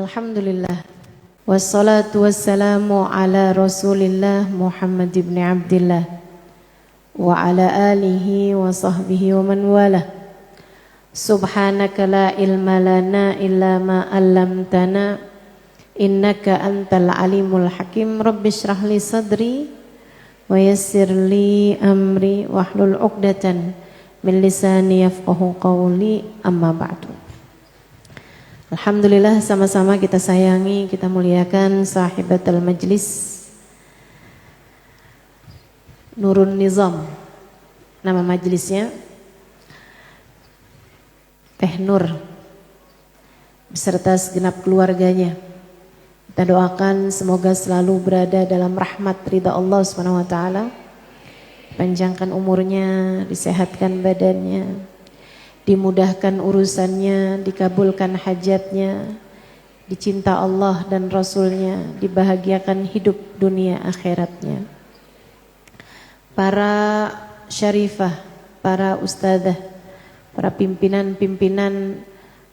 Alhamdulillah. Wassalatu wassalamu ala Rasulillah Muhammad ibn Abdillah wa ala alihi wa sahbihi wa man walah. Subhanaka la ilma lana illa ma 'allamtana innaka antal alimul hakim. Rabbi shrah li sadri wa yassir li amri wahlul 'uqdatan min lisani yafqahu qawli, amma ba'du. Alhamdulillah, sama-sama kita sayangi, kita muliakan sahibatul majlis Nurun Nizam. Nama majlisnya Teh Nur beserta segenap keluarganya. Kita doakan semoga selalu berada dalam rahmat ridha Allah SWT. Panjangkan umurnya, disehatkan badannya, dimudahkan urusannya, dikabulkan hajatnya, dicinta Allah dan Rasulnya, dibahagiakan hidup dunia akhiratnya. Para syarifah, para ustadzah, para pimpinan-pimpinan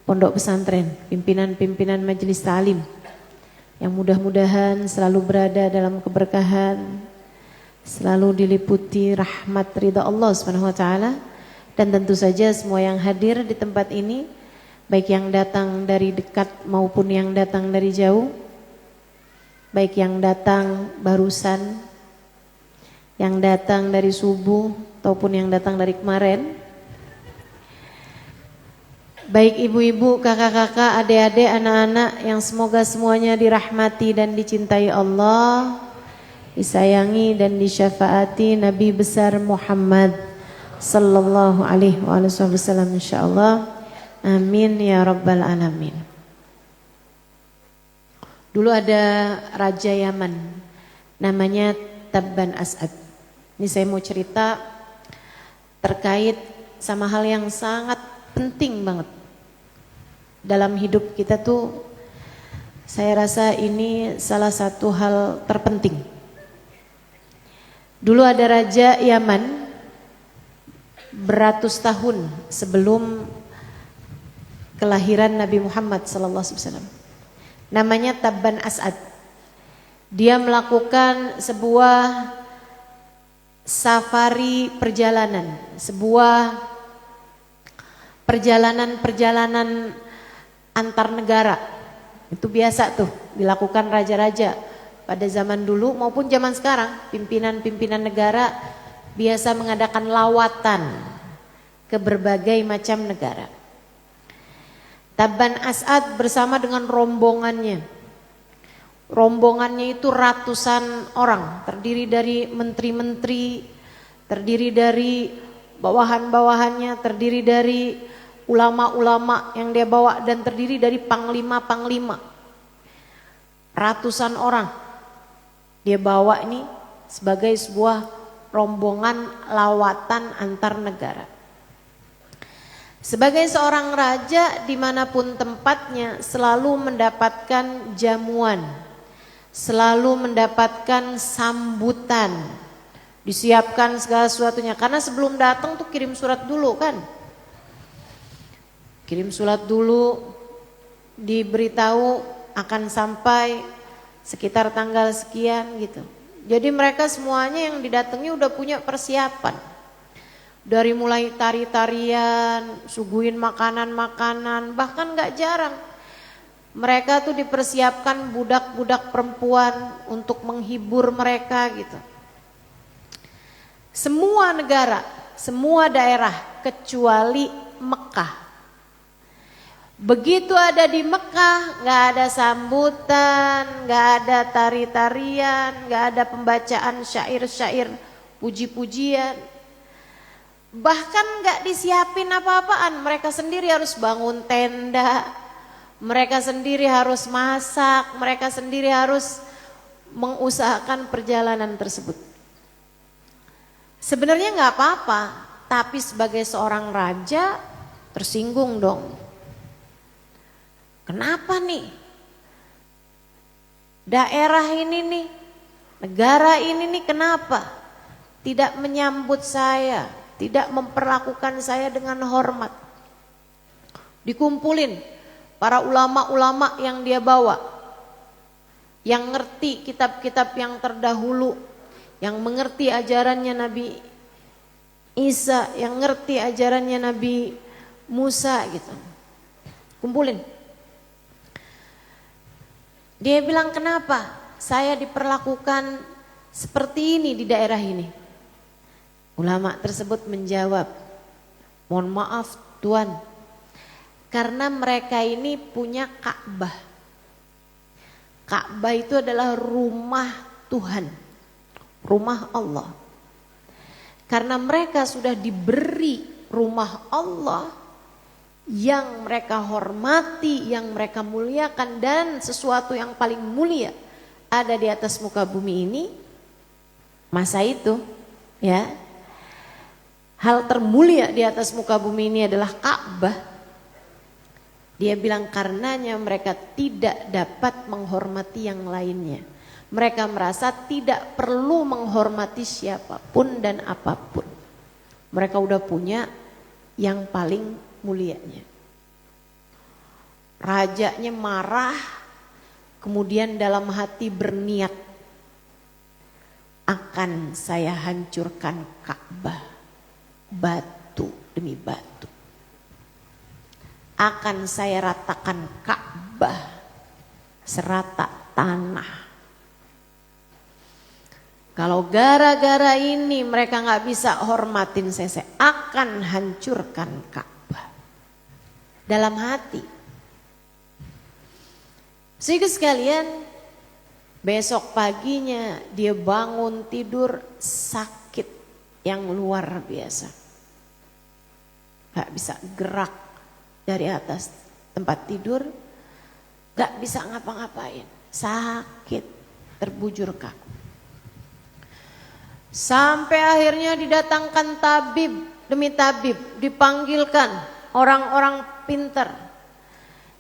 pondok pesantren, pimpinan-pimpinan majelis ta'lim, yang mudah-mudahan selalu berada dalam keberkahan, selalu diliputi rahmat ridha Allah SWT. Dan tentu saja semua yang hadir di tempat ini, baik yang datang dari dekat maupun yang datang dari jauh, baik yang datang barusan, yang datang dari subuh ataupun yang datang dari kemarin, baik ibu-ibu, kakak-kakak, adik-adik, anak-anak, yang semoga semuanya dirahmati dan dicintai Allah, disayangi dan disyafaati Nabi besar Muhammad sallallahu alaihi wasallam, insyaallah. Amin ya rabbal alamin. Dulu ada raja Yaman namanya Tabban As'ad. Ini saya mau cerita terkait sama hal yang sangat penting banget dalam hidup kita tuh. Saya rasa ini salah satu hal terpenting. Dulu ada raja Yaman beratus tahun sebelum kelahiran Nabi Muhammad SAW. Namanya Tabban As'ad. Dia melakukan sebuah safari perjalanan, sebuah perjalanan antar negara. Itu biasa tuh dilakukan raja-raja pada zaman dulu maupun zaman sekarang. Pimpinan-pimpinan negara biasa mengadakan lawatan ke berbagai macam negara. Tabban As'ad bersama dengan rombongannya. Rombongannya itu ratusan orang, terdiri dari menteri-menteri, terdiri dari bawahan-bawahannya, terdiri dari ulama-ulama yang dia bawa, dan terdiri dari panglima-panglima. Ratusan orang dia bawa ini sebagai sebuah rombongan lawatan antar negara. Sebagai seorang raja, dimanapun tempatnya selalu mendapatkan jamuan, selalu mendapatkan sambutan, disiapkan segala sesuatunya. Karena sebelum datang tuh kirim surat dulu kan, kirim surat dulu, diberitahu akan sampai sekitar tanggal sekian gitu. Jadi mereka semuanya yang didatangi udah punya persiapan. Dari mulai tari-tarian, suguhin makanan-makanan, bahkan gak jarang mereka tuh dipersiapkan budak-budak perempuan untuk menghibur mereka gitu. Semua negara, semua daerah kecuali Mekah. Begitu ada di Mekah, gak ada sambutan, gak ada tari-tarian, gak ada pembacaan syair-syair, puji-pujian. Bahkan gak disiapin apa-apaan, mereka sendiri harus bangun tenda, mereka sendiri harus masak, mereka sendiri harus mengusahakan perjalanan tersebut. Sebenarnya gak apa-apa, tapi sebagai seorang raja tersinggung dong. Kenapa nih daerah ini nih, negara ini nih, kenapa tidak menyambut saya, tidak memperlakukan saya dengan hormat? Dikumpulin para ulama-ulama yang dia bawa, yang ngerti kitab-kitab yang terdahulu, yang mengerti ajarannya Nabi Isa, yang ngerti ajarannya Nabi Musa gitu. Kumpulin. Dia bilang, kenapa saya diperlakukan seperti ini di daerah ini? Ulama tersebut menjawab, mohon maaf Tuan, karena mereka ini punya Ka'bah. Ka'bah itu adalah rumah Tuhan, rumah Allah. Karena mereka sudah diberi rumah Allah yang mereka hormati, yang mereka muliakan, dan sesuatu yang paling mulia ada di atas muka bumi ini. Masa itu ya, hal termulia di atas muka bumi ini adalah Ka'bah. Dia bilang karenanya mereka tidak dapat menghormati yang lainnya. Mereka merasa tidak perlu menghormati siapapun dan apapun. Mereka udah punya yang paling mulianya. Rajanya marah, kemudian dalam hati berniat, akan saya hancurkan Ka'bah, batu demi batu. Akan saya ratakan Ka'bah serata tanah. Kalau gara-gara ini mereka nggak bisa hormatin saya akan hancurkan Ka'bah. Dalam hati. Sehingga sekalian, besok paginya dia bangun tidur sakit yang luar biasa. Gak bisa gerak dari atas tempat tidur, gak bisa ngapa-ngapain, sakit, terbujur kaku. Sampai akhirnya didatangkan tabib demi tabib, dipanggilkan orang-orang pintar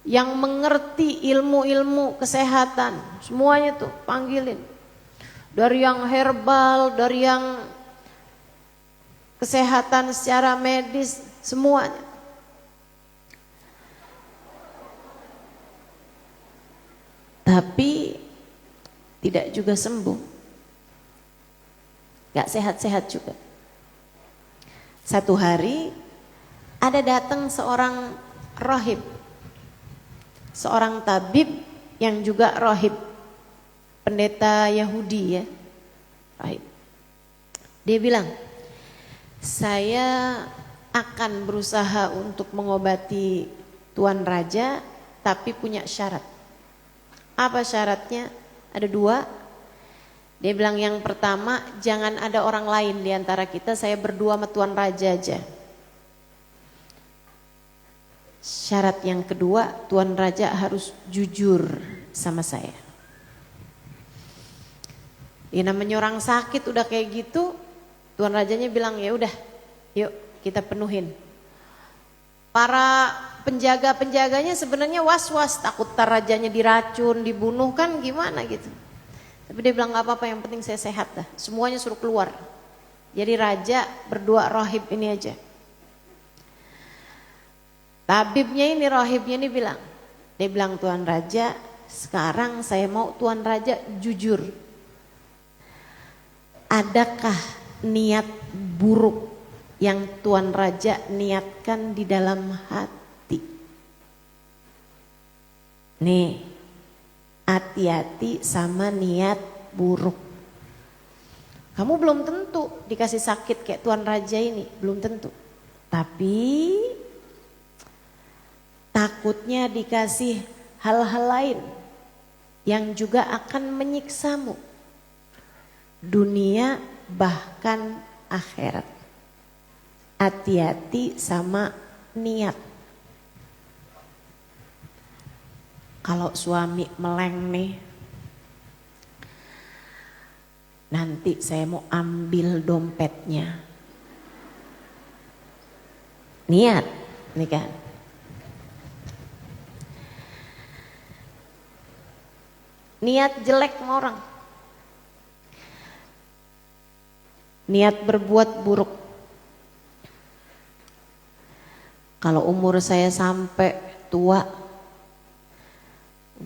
yang mengerti ilmu-ilmu kesehatan, semuanya tuh panggilin. Dari yang herbal, dari yang kesehatan secara medis, semuanya. Tapi tidak juga sembuh. Gak sehat-sehat juga. Satu hari ada datang seorang rahib, seorang tabib yang juga rahib, pendeta Yahudi ya, rahib. Dia bilang, saya akan berusaha untuk mengobati Tuan Raja, tapi punya syarat. Apa syaratnya? Ada dua. Dia bilang yang pertama, jangan ada orang lain di antara kita, saya berdua sama Tuan Raja aja. Syarat yang kedua, Tuan Raja harus jujur sama saya. Ya namanya orang sakit udah kayak gitu, Tuan Rajanya bilang ya udah, yuk kita penuhin. Para penjaga-penjaganya sebenarnya was-was, takut tar rajanya diracun, dibunuh kan gimana gitu. Tapi dia bilang gak apa-apa, yang penting saya sehat dah. Semuanya suruh keluar. Jadi raja berdua rahib ini aja. Tabibnya ini, rahibnya ini bilang. Dia bilang, Tuan Raja, sekarang saya mau Tuan Raja jujur. Adakah niat buruk yang Tuan Raja niatkan di dalam hati? Nih. Hati-hati sama niat buruk. Kamu belum tentu dikasih sakit kayak Tuan Raja ini, belum tentu. Tapi takutnya dikasih hal-hal lain yang juga akan menyiksamu. Dunia bahkan akhirat. Hati-hati sama niat. Kalau suami meleng nih, nanti saya mau ambil dompetnya. Niat, nih kan. Niat jelek sama orang. Niat berbuat buruk. Kalau umur saya sampai tua,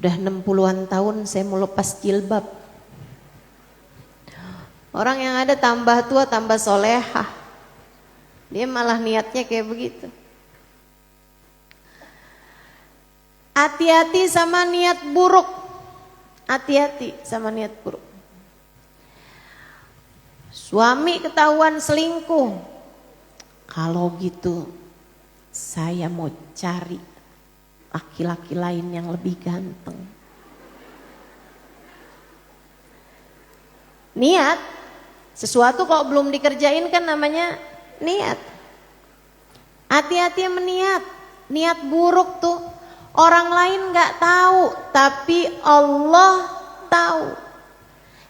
Udah 60-an tahun saya mau lepas jilbab. Orang yang ada tambah tua tambah solehah. Dia malah niatnya kayak begitu. Hati-hati sama niat buruk. Hati-hati sama niat buruk. Suami ketahuan selingkuh. Kalau gitu saya mau cari laki-laki lain yang lebih ganteng. Niat. Sesuatu kalau belum dikerjain kan namanya niat. Hati-hati sama niat. Niat buruk tuh orang lain gak tahu, tapi Allah tahu.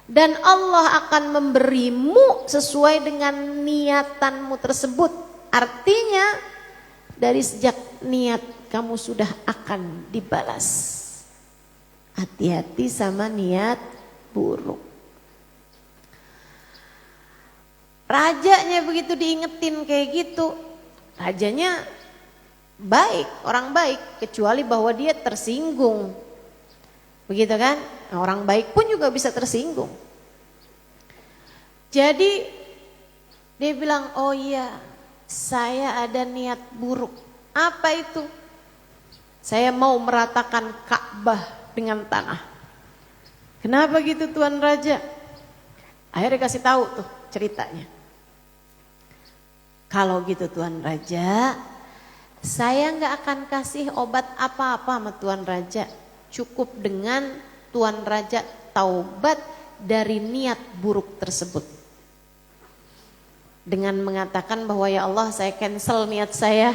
Dan Allah akan memberimu sesuai dengan niatanmu tersebut. Artinya dari sejak niat kamu sudah akan dibalas. Hati-hati sama niat buruk. Rajanya begitu diingetin kayak gitu, rajanya baik, orang baik, kecuali bahwa dia tersinggung. Begitu kan? Nah, orang baik pun juga bisa tersinggung. Jadi dia bilang, oh iya, saya ada niat buruk. Apa itu? Saya mau meratakan Ka'bah dengan tanah. Kenapa gitu Tuan Raja? Akhirnya kasih tahu tuh ceritanya. Kalau gitu Tuan Raja, saya nggak akan kasih obat apa-apa sama Tuan Raja. Cukup dengan Tuan Raja taubat dari niat buruk tersebut. Dengan mengatakan bahwa ya Allah saya cancel niat saya.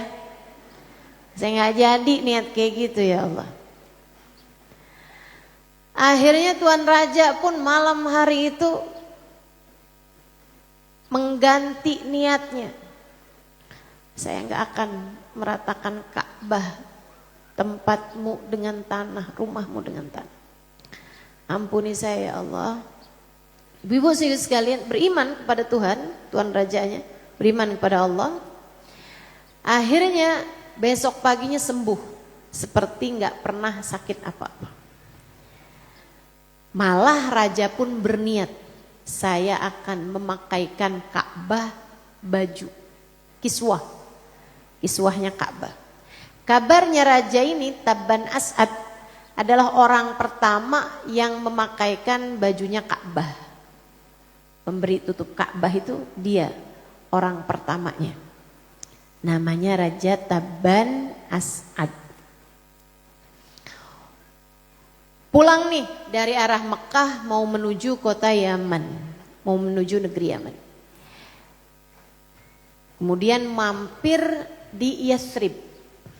Saya nggak jadi niat kayak gitu ya Allah. Akhirnya Tuan Raja pun malam hari itu mengganti niatnya. Saya nggak akan meratakan Ka'bah, tempatmu dengan tanah, rumahmu dengan tanah. Ampuni saya ya Allah. Ibu-ibu sekalian, beriman kepada Tuhan, Tuan Rajanya, beriman kepada Allah. Akhirnya besok paginya sembuh, seperti nggak pernah sakit apa-apa. Malah Raja pun berniat, saya akan memakaikan Ka'bah baju kiswah, kiswahnya Ka'bah. Kabarnya Raja ini Tabban As'ad adalah orang pertama yang memakaikan bajunya Ka'bah. Pemberi tutup Ka'bah itu dia orang pertamanya. Namanya Raja Tabban As'ad. Pulang nih dari arah Mekah mau menuju kota Yaman, mau menuju negeri Yaman. Kemudian mampir di Yathrib.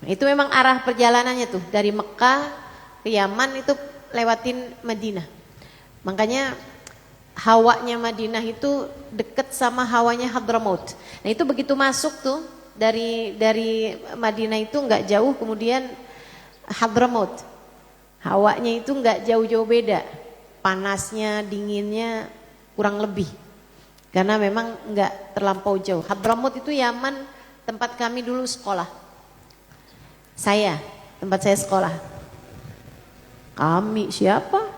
Itu memang arah perjalanannya tuh dari Mekah ke Yaman itu lewatin Madinah. Makanya hawanya Madinah itu deket sama hawanya Hadramaut. Nah itu begitu masuk tuh dari Madinah itu nggak jauh, kemudian Hadramaut. Hawanya itu nggak jauh-jauh beda, panasnya, dinginnya kurang lebih. Karena memang nggak terlampau jauh. Hadramaut itu Yaman, tempat kami dulu sekolah. Tempat saya sekolah. Kami siapa?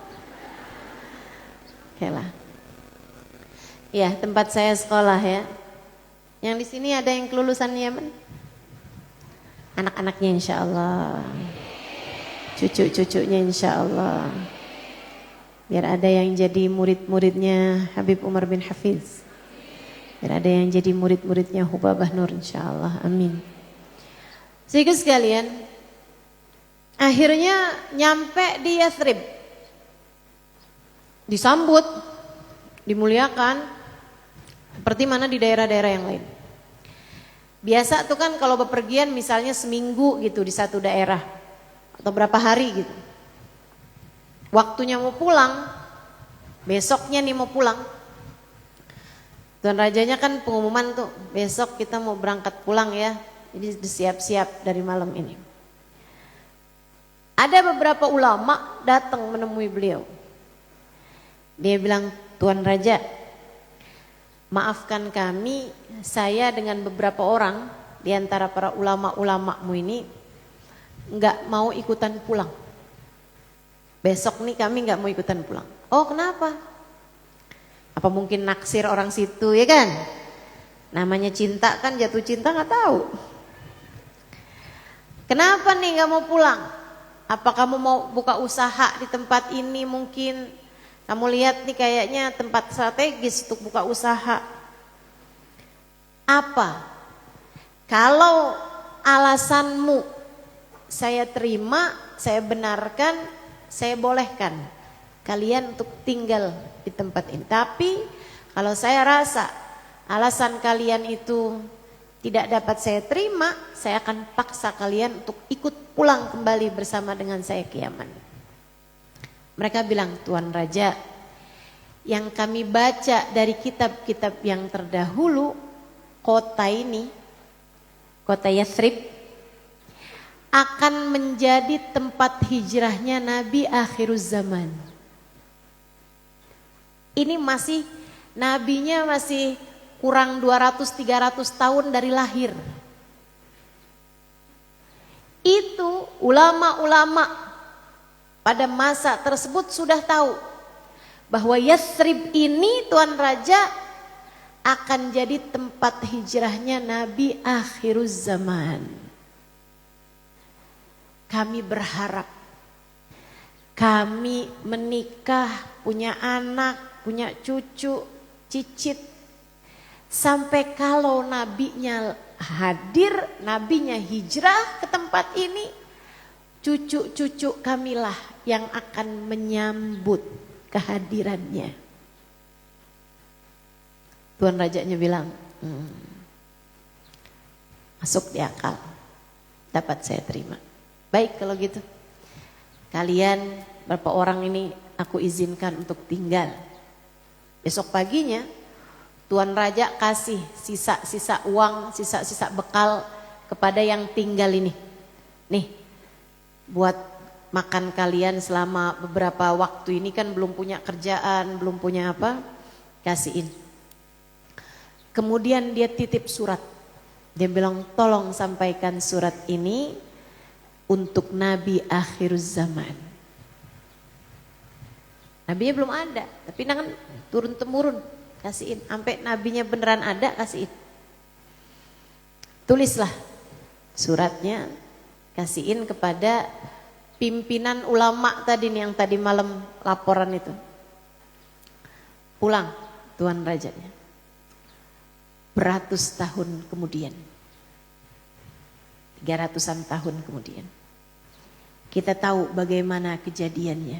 Oke lah. Ya, tempat saya sekolah ya. Yang di sini ada yang kelulusan Yaman? Anak-anaknya insya Allah. Cucu-cucunya insya Allah. Biar ada yang jadi murid-muridnya Habib Umar bin Hafiz. Biar ada yang jadi murid-muridnya Hubabah Nur insya Allah. Amin. Sehingga sekalian, akhirnya nyampe di Yathrib. Disambut, dimuliakan, seperti mana di daerah-daerah yang lain. Biasa tuh kan kalau bepergian misalnya seminggu gitu di satu daerah. Atau berapa hari gitu. Waktunya mau pulang, besoknya nih mau pulang. Tuan Rajanya kan pengumuman tuh, besok kita mau berangkat pulang ya. Jadi siap-siap dari malam ini. Ada beberapa ulama datang menemui beliau. Dia bilang, Tuan Raja, maafkan kami, saya dengan beberapa orang di antara para ulama-ulamamu ini nggak mau ikutan pulang. besok nih kami nggak mau ikutan pulang. Oh kenapa? Apa mungkin naksir orang situ ya kan? Namanya cinta kan, jatuh cinta nggak tahu. Kenapa nih nggak mau pulang? Apa kamu mau buka usaha di tempat ini mungkin? Kamu lihat nih kayaknya tempat strategis untuk buka usaha. Apa? Kalau alasanmu saya terima, saya benarkan, saya bolehkan kalian untuk tinggal di tempat ini. Tapi kalau saya rasa alasan kalian itu tidak dapat saya terima, saya akan paksa kalian untuk ikut pulang kembali bersama dengan saya ke Yaman. Mereka bilang, Tuan Raja, yang kami baca dari kitab-kitab yang terdahulu, kota ini, kota Yathrib, akan menjadi tempat hijrahnya Nabi akhiruz zaman. Ini masih, nabinya masih kurang 200-300 tahun dari lahir. Itu ulama-ulama pada masa tersebut sudah tahu bahwa Yathrib ini, Tuan Raja, akan jadi tempat hijrahnya Nabi akhiruz zaman. Kami berharap kami menikah, punya anak, punya cucu, cicit. Sampai kalau nabinya hadir, nabinya hijrah ke tempat ini, cucu-cucu kamilah yang akan menyambut kehadirannya. Tuan Rajanya bilang, masuk di akal, dapat saya terima. Baik kalau gitu, kalian berapa orang ini aku izinkan untuk tinggal. Besok paginya Tuan Raja kasih sisa-sisa uang, sisa-sisa bekal kepada yang tinggal ini. Nih, buat makan kalian selama beberapa waktu ini, kan belum punya kerjaan, belum punya apa, kasihin. Kemudian dia titip surat. Dia bilang, tolong sampaikan surat ini untuk Nabi akhiruz zaman. Nabinya belum ada, tapi kan turun-temurun kasihin. Sampai nabinya beneran ada, kasihin. Tulislah suratnya, kasihin kepada pimpinan ulama tadi nih, yang tadi malam laporan itu. Pulang Tuan Rajanya. Beratus tahun kemudian, 300-an tahun kemudian, kita tahu bagaimana kejadiannya.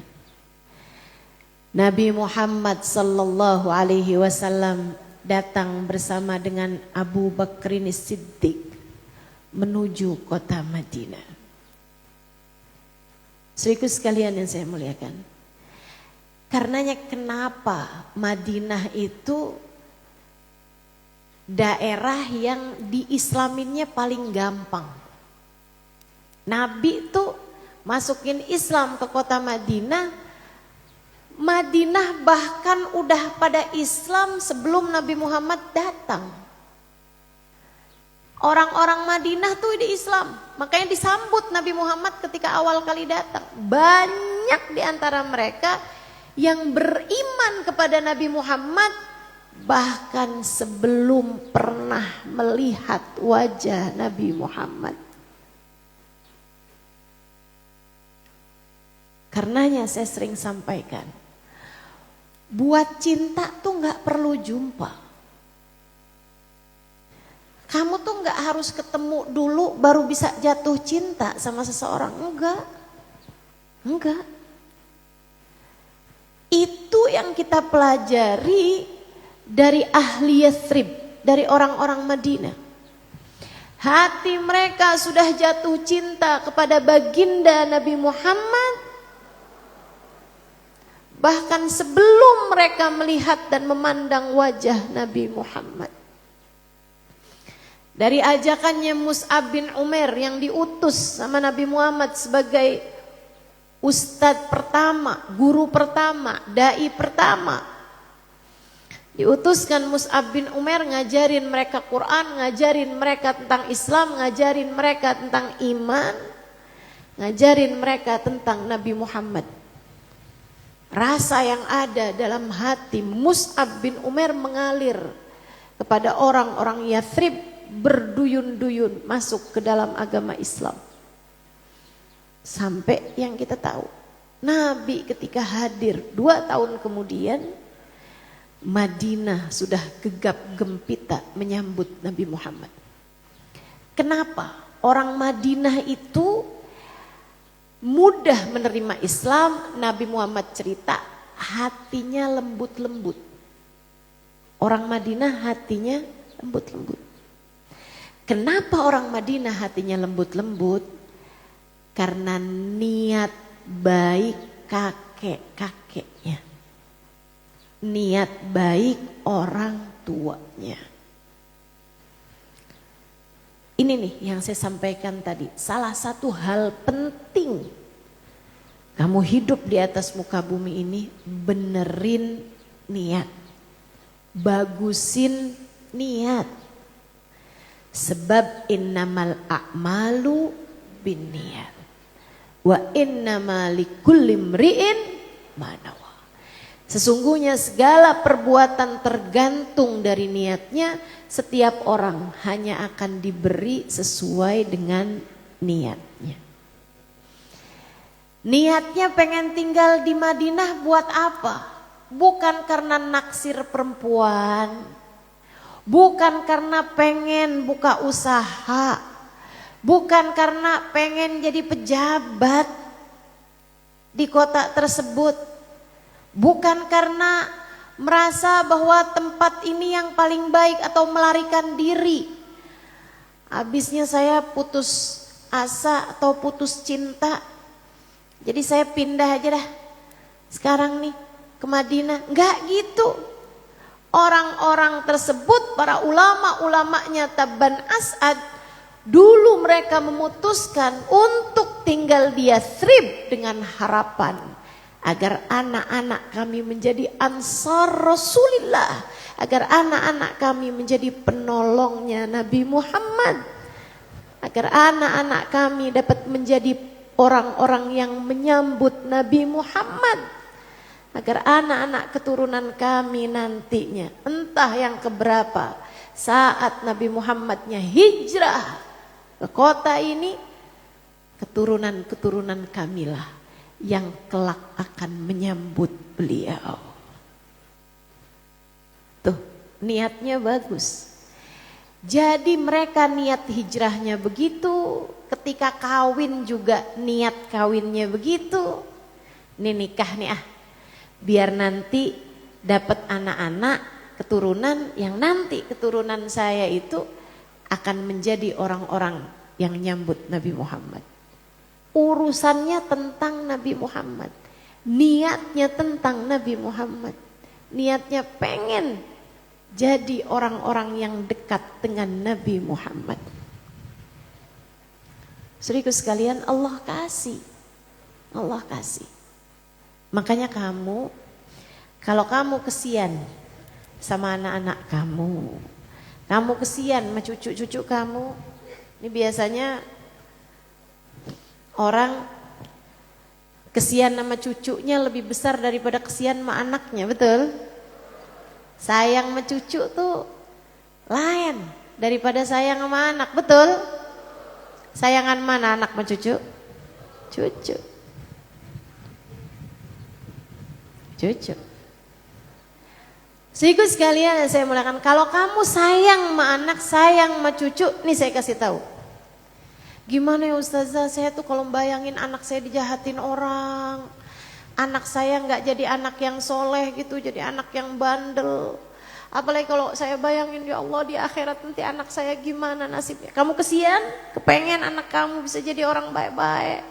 Nabi Muhammad sallallahu alaihi wasallam datang bersama dengan Abu Bakrin Siddiq menuju kota Madinah. Saudaraku sekalian yang saya muliakan, karenanya kenapa Madinah itu daerah yang diislaminnya paling gampang. Nabi itu masukin Islam ke kota Madinah. Madinah bahkan udah pada Islam sebelum Nabi Muhammad datang. Orang-orang Madinah tuh di Islam, makanya disambut Nabi Muhammad ketika awal kali datang. Banyak di antara mereka yang beriman kepada Nabi Muhammad bahkan sebelum pernah melihat wajah Nabi Muhammad. Karenanya saya sering sampaikan, buat cinta tuh gak perlu jumpa. Kamu tuh gak harus ketemu dulu baru bisa jatuh cinta sama seseorang. Enggak. Itu yang kita pelajari dari ahli Yathrib, dari orang-orang Madinah. Hati mereka sudah jatuh cinta kepada baginda Nabi Muhammad. Bahkan sebelum mereka melihat dan memandang wajah Nabi Muhammad. Dari ajakannya Mus'ab bin Umair yang diutus sama Nabi Muhammad sebagai ustadz pertama, guru pertama, dai pertama. Diutuskan Mus'ab bin Umair ngajarin mereka Quran, ngajarin mereka tentang Islam, ngajarin mereka tentang iman, ngajarin mereka tentang Nabi Muhammad. Rasa yang ada dalam hati Mus'ab bin Umair mengalir kepada orang-orang Yathrib, berduyun-duyun masuk ke dalam agama Islam. Sampai yang kita tahu, Nabi ketika hadir 2 tahun kemudian, Madinah sudah gegap gempita menyambut Nabi Muhammad. Kenapa? Orang Madinah itu mudah menerima Islam. Nabi Muhammad cerita hatinya lembut-lembut. Orang Madinah hatinya lembut-lembut. Kenapa orang Madinah hatinya lembut-lembut? Karena niat baik kakek-kakeknya. Niat baik orang tuanya. Ini nih yang saya sampaikan tadi. Salah satu hal penting kamu hidup di atas muka bumi ini, benerin niat. Bagusin niat. Sebab innamal a'malu binniyat. Wa innamal likulli imri'in ma nawa. Sesungguhnya segala perbuatan tergantung dari niatnya. Setiap orang hanya akan diberi sesuai dengan niatnya. Niatnya pengen tinggal di Madinah buat apa? Bukan karena naksir perempuan. Bukan karena pengen buka usaha. Bukan karena pengen jadi pejabat di kota tersebut. Bukan karena merasa bahwa tempat ini yang paling baik atau melarikan diri. Habisnya saya putus asa atau putus cinta. Jadi saya pindah aja dah sekarang nih ke Madinah. Enggak gitu. Orang-orang tersebut, para ulama-ulamanya Tabban As'ad, dulu mereka memutuskan untuk tinggal di Yathrib dengan harapan agar anak-anak kami menjadi ansar Rasulillah, agar anak-anak kami menjadi penolongnya Nabi Muhammad, agar anak-anak kami dapat menjadi orang-orang yang menyambut Nabi Muhammad, agar anak-anak keturunan kami nantinya entah yang keberapa saat Nabi Muhammadnya hijrah ke kota ini, keturunan-keturunan kamilah yang kelak akan menyambut beliau. Tuh, niatnya bagus. Jadi mereka niat hijrahnya begitu, ketika kawin juga niat kawinnya begitu. Ini nikah nih biar nanti dapat anak-anak keturunan yang nanti keturunan saya itu akan menjadi orang-orang yang nyambut Nabi Muhammad. Urusannya tentang Nabi Muhammad, niatnya tentang Nabi Muhammad, niatnya pengen jadi orang-orang yang dekat dengan Nabi Muhammad. Saudaraku sekalian, Allah kasih. Makanya kamu, kalau kamu kesian sama anak-anak kamu kesian sama cucu-cucu kamu, ini biasanya orang kesian sama cucunya lebih besar daripada kesian sama anaknya, betul? Sayang sama cucu tuh lain daripada sayang sama anak, betul? Sayangan mana anak sama cucu? Cucu. Saudaraku sekalian, saya mulakan, kalau kamu sayang sama anak, sayang sama cucu, nih saya kasih tahu. Gimana ya Ustazah, saya tuh kalau bayangin anak saya dijahatin orang, anak saya nggak jadi anak yang soleh gitu, jadi anak yang bandel. Apalagi kalau saya bayangin, ya Allah di akhirat nanti anak saya gimana nasibnya. Kamu kesian, kepengen anak kamu bisa jadi orang baik-baik,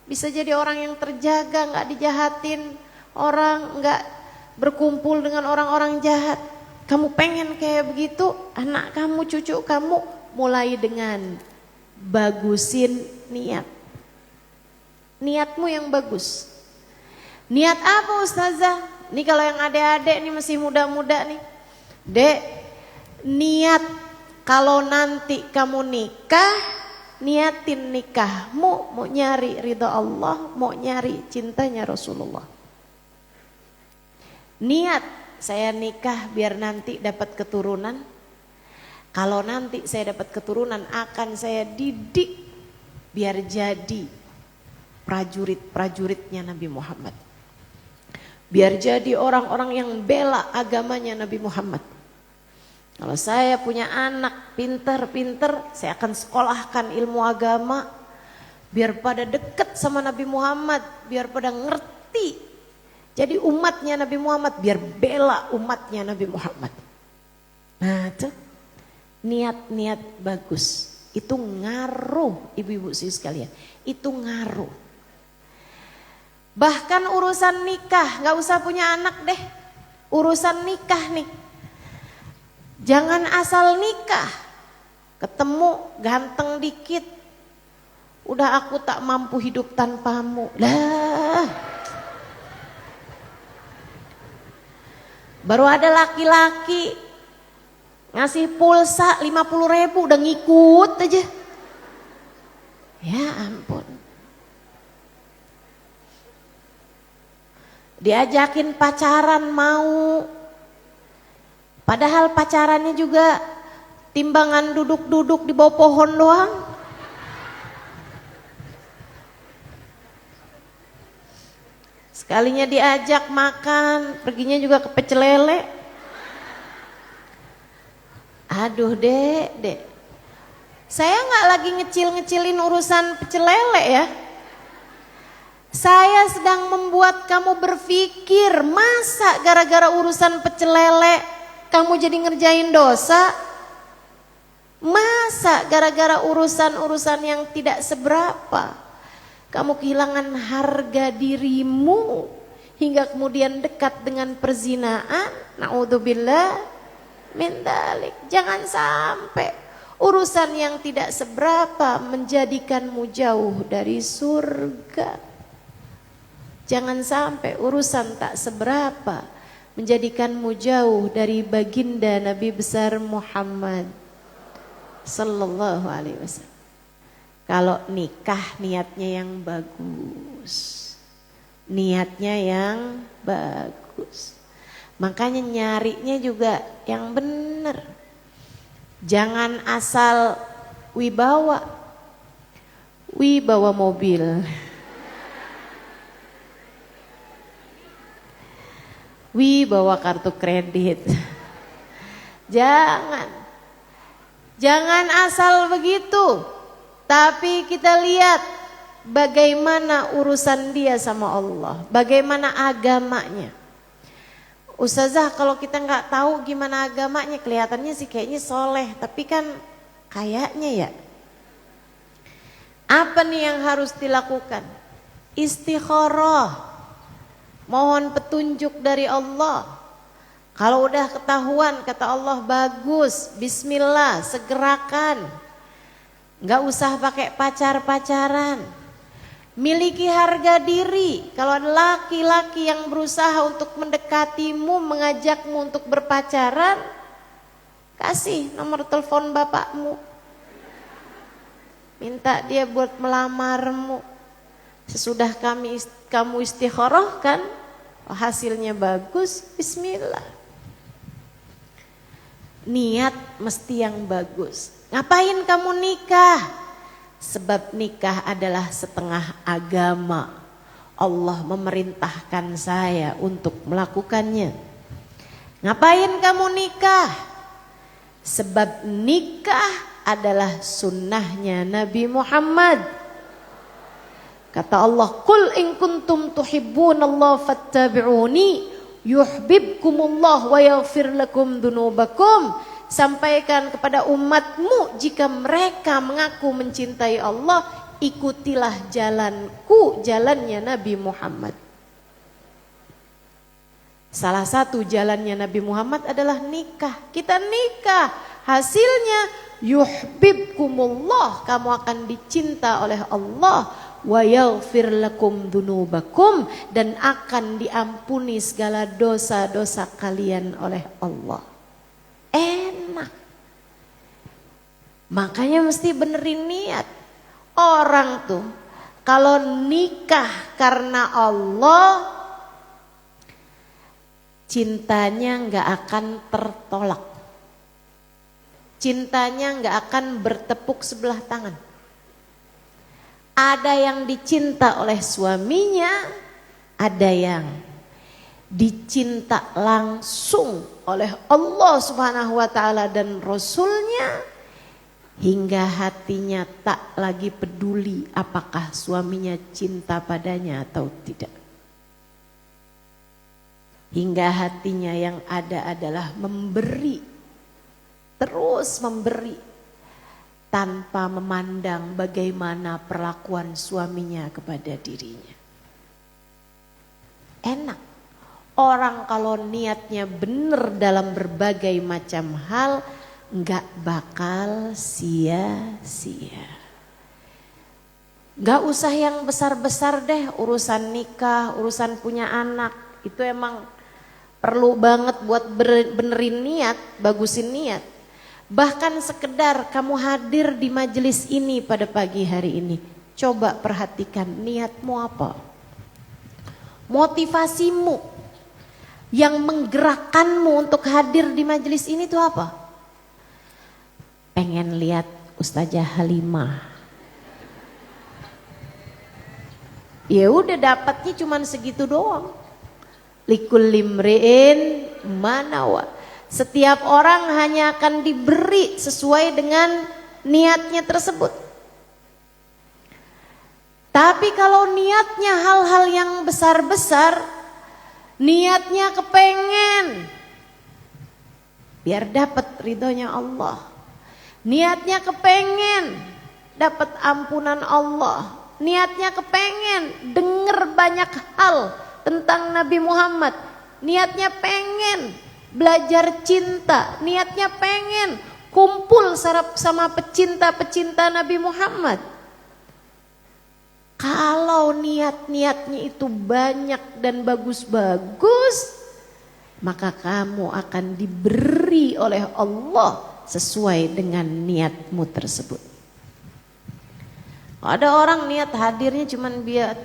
bisa jadi orang yang terjaga, nggak dijahatin orang, nggak berkumpul dengan orang-orang jahat. Kamu pengen kayak begitu, anak kamu, cucu kamu, mulai dengan bagusin niat. Niatmu yang bagus. Niat apa Ustazah? Ini kalau yang adik-adik nih masih muda-muda nih. Dek, niat kalau nanti kamu nikah, niatin nikahmu mau nyari ridha Allah, mau nyari cintanya Rasulullah. Niat saya nikah biar nanti dapat keturunan. Kalau nanti saya dapat keturunan akan saya didik biar jadi prajurit-prajuritnya Nabi Muhammad. Biar jadi orang-orang yang bela agamanya Nabi Muhammad. Kalau saya punya anak pinter-pinter, saya akan sekolahkan ilmu agama. Biar pada deket sama Nabi Muhammad, biar pada ngerti. Jadi umatnya Nabi Muhammad, biar bela umatnya Nabi Muhammad. Nah itu niat-niat bagus. Itu ngaruh ibu-ibu sekalian. Itu ngaruh. Bahkan urusan nikah, gak usah punya anak deh. Urusan nikah nih. Jangan asal nikah. Ketemu ganteng dikit. Udah aku tak mampu hidup tanpamu. Lah. Baru ada laki-laki ngasih pulsa 50.000 udah ngikut aja. Ya ampun. Diajakin pacaran mau. Padahal pacarannya juga timbangan duduk-duduk di bawah pohon doang. Sekalinya diajak makan, perginya juga ke pecel lele. Aduh dek. Saya gak lagi ngecil-ngecilin urusan pecel lele ya. Saya sedang membuat kamu berpikir, masa gara-gara urusan pecel lele kamu jadi ngerjain dosa? Masa gara-gara urusan-urusan yang tidak seberapa kamu kehilangan harga dirimu hingga kemudian dekat dengan perzinaan? Na'udzubillah min dzalik. Jangan sampai urusan yang tidak seberapa menjadikanmu jauh dari surga. Jangan sampai urusan tak seberapa menjadikanmu jauh dari baginda Nabi besar Muhammad sallallahu alaihi wasallam. Kalau nikah niatnya yang bagus. Niatnya yang bagus. Makanya nyarinya juga yang benar. Jangan asal wibawa. Wibawa mobil. Wibawa kartu kredit. Jangan asal begitu. Tapi kita lihat bagaimana urusan dia sama Allah, bagaimana agamanya. Ustazah kalau kita nggak tahu gimana agamanya, kelihatannya sih kayaknya soleh, tapi kan kayaknya ya. Apa nih yang harus dilakukan? Istikharah, mohon petunjuk dari Allah. Kalau udah ketahuan kata Allah bagus, bismillah segerakan. Gak usah pakai pacar-pacaran. Miliki harga diri. Kalau ada laki-laki yang berusaha untuk mendekatimu, mengajakmu untuk berpacaran, kasih nomor telepon bapakmu. Minta dia buat melamarmu. Sesudah kamu istikharah kan, hasilnya bagus, bismillah. Niat mesti yang bagus. Ngapain kamu nikah? Sebab nikah adalah setengah agama. Allah memerintahkan saya untuk melakukannya. Ngapain kamu nikah? Sebab nikah adalah sunnahnya Nabi Muhammad. Kata Allah, "Qul in kuntum tuhibbunallaha fattabi'uni yuhibbukumullah wa yaghfir lakum dzunubakum." Sampaikan kepada umatmu, jika mereka mengaku mencintai Allah, ikutilah jalanku, jalannya Nabi Muhammad. Salah satu jalannya Nabi Muhammad adalah nikah. Kita nikah, hasilnya yuhibbukumullah, kamu akan dicinta oleh Allah, wa yaghfir lakum dzunubakum, dan akan diampuni segala dosa-dosa kalian oleh Allah. Enak. Makanya mesti benerin niat. Orang tuh kalau nikah karena Allah, cintanya nggak akan tertolak. Cintanya nggak akan bertepuk sebelah tangan. Ada yang dicinta oleh suaminya, ada yang dicinta langsung oleh Allah Subhanahu wa taala dan Rasulnya, hingga hatinya tak lagi peduli apakah suaminya cinta padanya atau tidak. Hingga hatinya yang ada adalah memberi, terus memberi, tanpa memandang bagaimana perlakuan suaminya kepada dirinya. Enak. Orang kalau niatnya benar dalam berbagai macam hal, nggak bakal sia-sia. Nggak usah yang besar-besar deh, urusan nikah, urusan punya anak. Itu emang perlu banget buat benerin niat, bagusin niat. Bahkan sekedar kamu hadir di majelis ini pada pagi hari ini, coba perhatikan niatmu apa. Motivasimu yang menggerakkanmu untuk hadir di majelis ini itu apa? Pengen lihat Ustazah Halimah. Ya udah, dapatnya cuman segitu doang. Likulli imri'in ma nawa. Setiap orang hanya akan diberi sesuai dengan niatnya tersebut. Tapi kalau niatnya hal-hal yang besar-besar, niatnya kepengen biar dapat ridhonya Allah, niatnya kepengen dapat ampunan Allah, niatnya kepengen denger banyak hal tentang Nabi Muhammad, niatnya pengen belajar cinta, niatnya pengen kumpul sama pecinta-pecinta Nabi Muhammad. Kalau niat-niatnya itu banyak dan bagus-bagus, maka kamu akan diberi oleh Allah sesuai dengan niatmu tersebut. Ada orang niat hadirnya cuman biar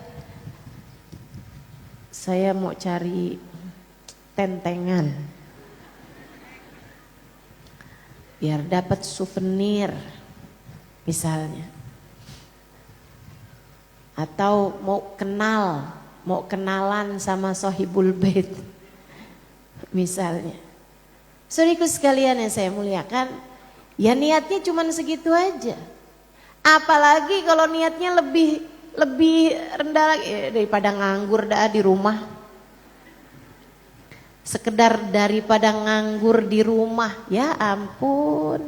saya mau cari tentengan, biar dapat souvenir misalnya. Atau mau kenalan sama Sohibul Bait misalnya. Saudaraku sekalian yang saya muliakan, ya niatnya cuma segitu aja. Apalagi kalau niatnya lebih rendah lagi, daripada nganggur dah di rumah. Sekedar daripada nganggur di rumah, ya ampun,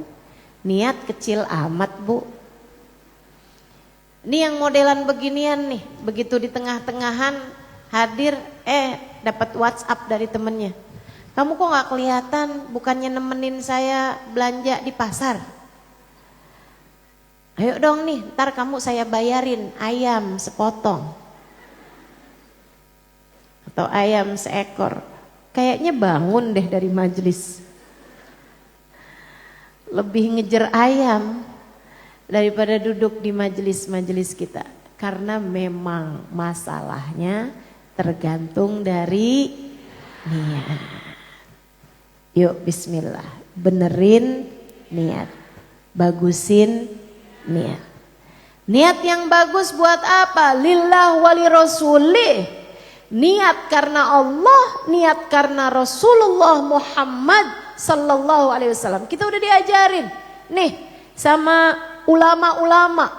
niat kecil amat Bu. Ini yang modelan beginian nih, begitu di tengah-tengahan hadir, dapat WhatsApp dari temennya. Kamu kok gak kelihatan, bukannya nemenin saya belanja di pasar? Ayo dong nih, ntar kamu saya bayarin ayam sepotong. Atau ayam seekor. Kayaknya bangun deh dari majelis. Lebih ngejar ayam daripada duduk di majelis-majelis kita. Karena memang masalahnya tergantung dari niat. Yuk bismillah, benerin niat, bagusin niat. Niat yang bagus buat apa? Lillah wali rasulih. Niat karena Allah, niat karena Rasulullah Muhammad sallallahu alaihi wasallam. Kita udah diajarin nih sama ulama-ulama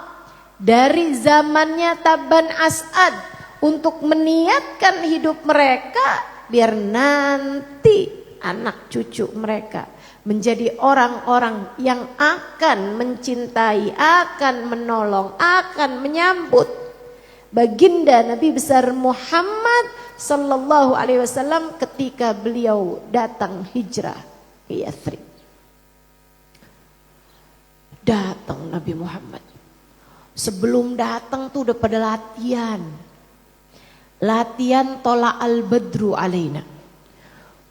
dari zamannya Taban As'ad untuk meniatkan hidup mereka biar nanti anak cucu mereka menjadi orang-orang yang akan mencintai, akan menolong, akan menyambut baginda Nabi besar Muhammad sallallahu alaihi wasallam ketika beliau datang hijrah ke Yathrib. Datang Nabi Muhammad. Sebelum datang tuh udah pada latihan. Latihan tola al-badru alaina.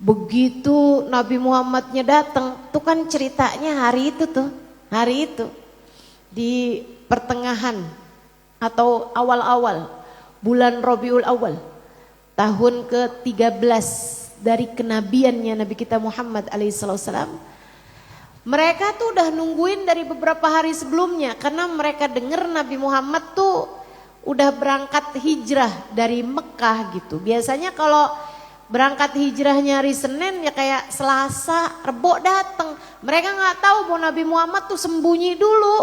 Begitu Nabi Muhammadnya datang, tuh kan ceritanya hari itu di pertengahan atau awal-awal bulan Rabiul Awal tahun ke-13 dari kenabiannya Nabi kita Muhammad alaihissalam, mereka tuh udah nungguin dari beberapa hari sebelumnya karena mereka dengar Nabi Muhammad tuh udah berangkat hijrah dari Mekah gitu. Biasanya kalau berangkat hijrahnya hari Senin ya kayak Selasa, Rebo datang. Mereka nggak tahu bahwa Nabi Muhammad tuh sembunyi dulu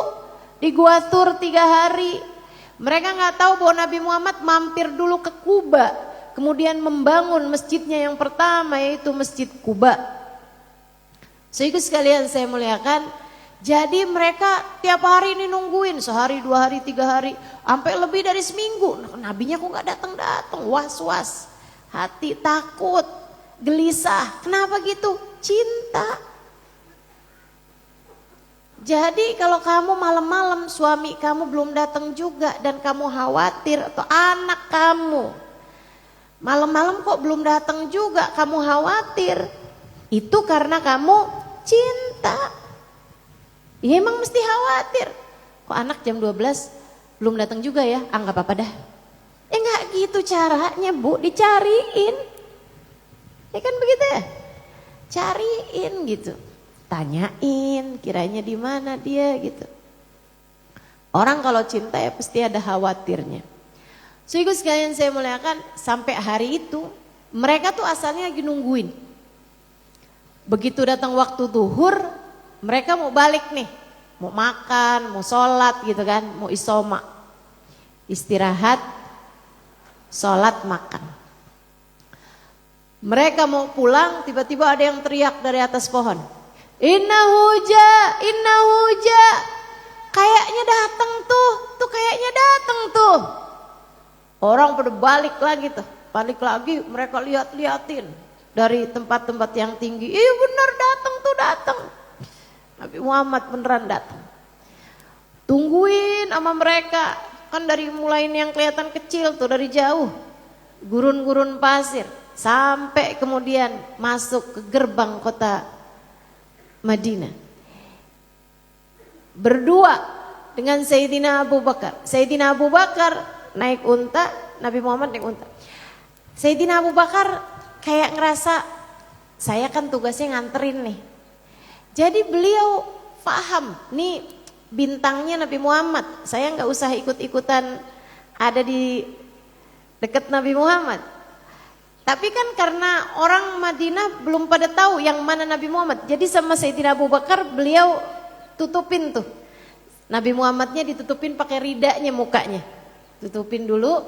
di Gua Tur 3 hari. Mereka nggak tahu bahwa Nabi Muhammad mampir dulu ke Kuba, kemudian membangun masjidnya yang pertama yaitu Masjid Kuba. Sehingga sekalian saya muliakan, jadi mereka tiap hari ini nungguin, sehari, 2 hari, 3 hari, sampai lebih dari seminggu. Nabinya kok nggak datang-datang, was-was, hati takut, gelisah. Kenapa gitu? Cinta. Jadi kalau kamu malam-malam suami kamu belum datang juga dan kamu khawatir, atau anak kamu malam-malam kok belum datang juga kamu khawatir, itu karena kamu cinta. Ya emang mesti khawatir. Kok anak jam 12 belum datang juga ya? Nggak apa-apa dah. Enggak gitu caranya Bu, dicariin. Ya kan begitu ya? Cariin gitu. Tanyain kiranya di mana dia gitu. Orang kalau cinta ya pasti ada khawatirnya. Sehingga sekalian saya muliakan, sampai hari itu mereka tuh asalnya lagi nungguin. Begitu datang waktu zuhur, mereka mau balik nih, mau makan, mau sholat gitu kan, mau isoma, istirahat, sholat, makan. Mereka mau pulang, tiba-tiba ada yang teriak dari atas pohon. Inna huja, kayaknya datang tuh kayaknya datang tuh. Orang pada balik lagi tuh, mereka lihat-liatin dari tempat-tempat yang tinggi. Iya benar datang. Nabi Muhammad beneran datang. Tungguin sama mereka, kan dari mulai yang kelihatan kecil tuh dari jauh, gurun-gurun pasir, sampai kemudian masuk ke gerbang kota Madinah. Berdua dengan Sayyidina Abu Bakar. Sayyidina Abu Bakar naik unta, Nabi Muhammad naik unta. Sayyidina Abu Bakar kayak ngerasa, saya kan tugasnya nganterin nih. Jadi beliau paham, nih bintangnya Nabi Muhammad. Saya nggak usah ikut-ikutan ada di dekat Nabi Muhammad. Tapi kan karena orang Madinah belum pada tahu yang mana Nabi Muhammad. Jadi sama Sayyidina Abu Bakar beliau tutupin tuh. Nabi Muhammadnya ditutupin pakai ridanya mukanya. Tutupin dulu,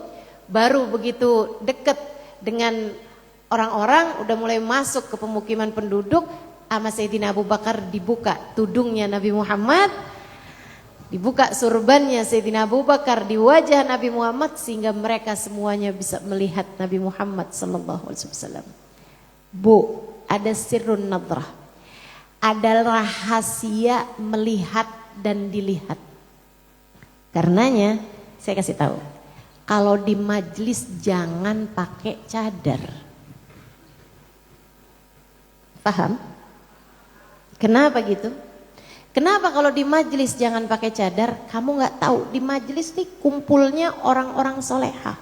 baru begitu deket dengan orang-orang udah mulai masuk ke pemukiman penduduk, sama Sayyidina Abu Bakar dibuka tudungnya Nabi Muhammad, dibuka surbannya Sayyidina Abu Bakar di wajah Nabi Muhammad, sehingga mereka semuanya bisa melihat Nabi Muhammad sallallahu alaihi wasallam. Bu, ada sirrun nadrah. Ada rahasia melihat dan dilihat. Karenanya saya kasih tahu, kalau di majelis jangan pakai cadar. Paham? Kenapa gitu? Kenapa kalau di majelis jangan pakai cadar? Kamu nggak tahu di majelis nih kumpulnya orang-orang soleha.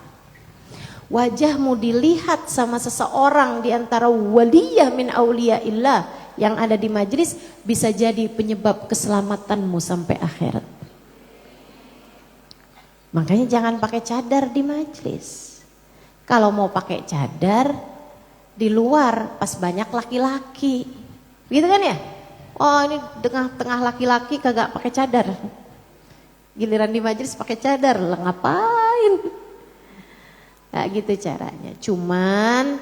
Wajahmu dilihat sama seseorang di antara waliyah min auliyaillah yang ada di majelis, bisa jadi penyebab keselamatanmu sampai akhirat. Makanya jangan pakai cadar di majelis. Kalau mau pakai cadar di luar pas banyak laki-laki, gitu kan ya? Oh ini tengah-tengah laki-laki kagak pakai cadar. Giliran di majelis pakai cadar, lah ngapain? Nah gitu caranya. Cuman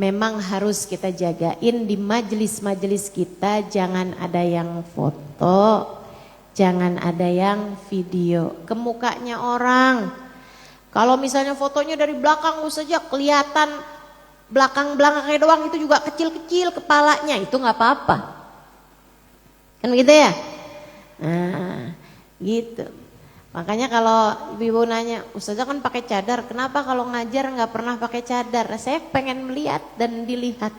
memang harus kita jagain di majelis-majelis kita, jangan ada yang foto, jangan ada yang video ke mukanya orang. Kalau misalnya fotonya dari belakang saja kelihatan belakang-belakangnya doang, itu juga kecil-kecil kepalanya, itu nggak apa-apa. Kan gitu ya? Nah, gitu. Makanya kalau ibu-ibu nanya, Ustazah kan pakai cadar, kenapa kalau ngajar nggak pernah pakai cadar? Saya pengen melihat dan dilihat.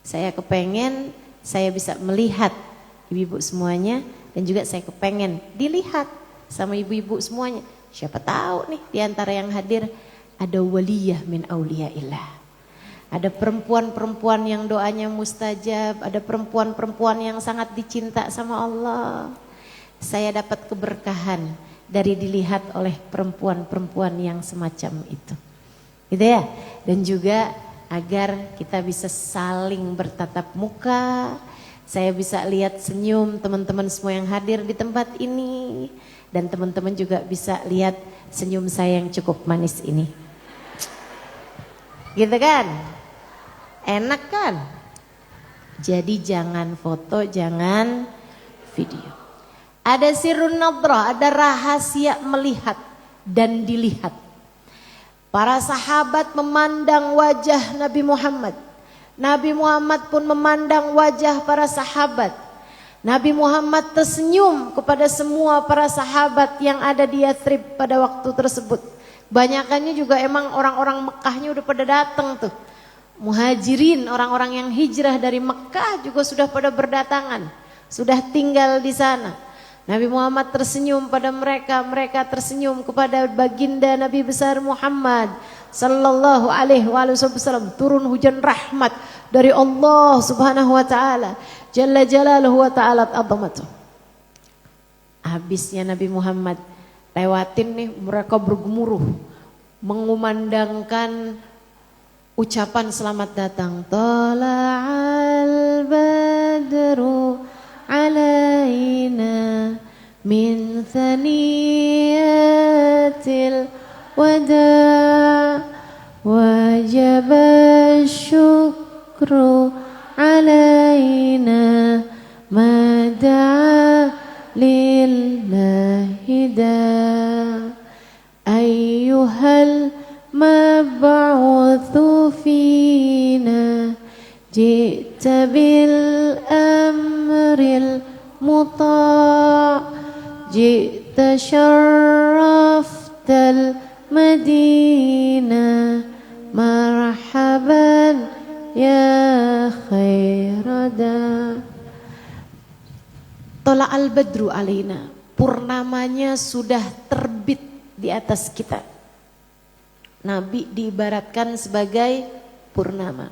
Saya kepengen saya bisa melihat ibu-ibu semuanya, dan juga saya kepengen dilihat sama ibu-ibu semuanya. Siapa tahu nih di antara yang hadir ada waliyah min auliyaillah. Ada perempuan-perempuan yang doanya mustajab, ada perempuan-perempuan yang sangat dicinta sama Allah. Saya dapat keberkahan dari dilihat oleh perempuan-perempuan yang semacam itu. Gitu ya. Dan juga agar kita bisa saling bertatap muka. Saya bisa lihat senyum teman-teman semua yang hadir di tempat ini. Dan teman-teman juga bisa lihat senyum saya yang cukup manis ini. Gitu kan? Enak kan? Jadi jangan foto, jangan video. Ada sirrun nadrah, ada rahasia melihat dan dilihat. Para sahabat memandang wajah Nabi Muhammad. Nabi Muhammad pun memandang wajah para sahabat. Nabi Muhammad tersenyum kepada semua para sahabat yang ada di Yathrib pada waktu tersebut. Banyakannya juga emang orang-orang Mekahnya udah pada datang tuh. Muhajirin, orang-orang yang hijrah dari Mekah juga sudah pada berdatangan. Sudah tinggal di sana. Nabi Muhammad tersenyum pada mereka, mereka tersenyum kepada baginda Nabi besar Muhammad sallallahu alaihi wasallam. Turun hujan rahmat dari Allah Subhanahu wa taala. Jalla jalaluhu wa ta'ala azamatuh. Habisnya Nabi Muhammad lewatin nih, mereka bergemuruh mengumandangkan ucapan selamat datang. Tala'al badru alaina min thaniyatil wada' wajaba syukru alaina mada'a lillahi da ayyuhal mab'uthu fina ji'ta bil amril muta' ji'ta syarraftal madinah marhaban ya khairada. Tola al-badru alaina, purnamanya sudah terbit di atas kita. Nabi diibaratkan sebagai purnama.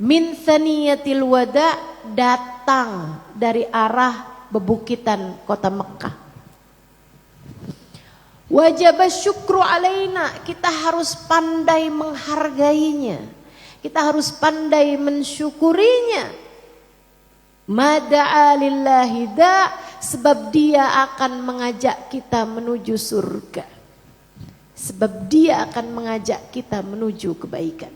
Min thaniyatil wada, datang dari arah bebukitan kota Mekah. Wajib syukru alaina, kita harus pandai menghargainya. Kita harus pandai mensyukurinya. Mada'a lillahi da, sebab dia akan mengajak kita menuju surga. Sebab dia akan mengajak kita menuju kebaikan.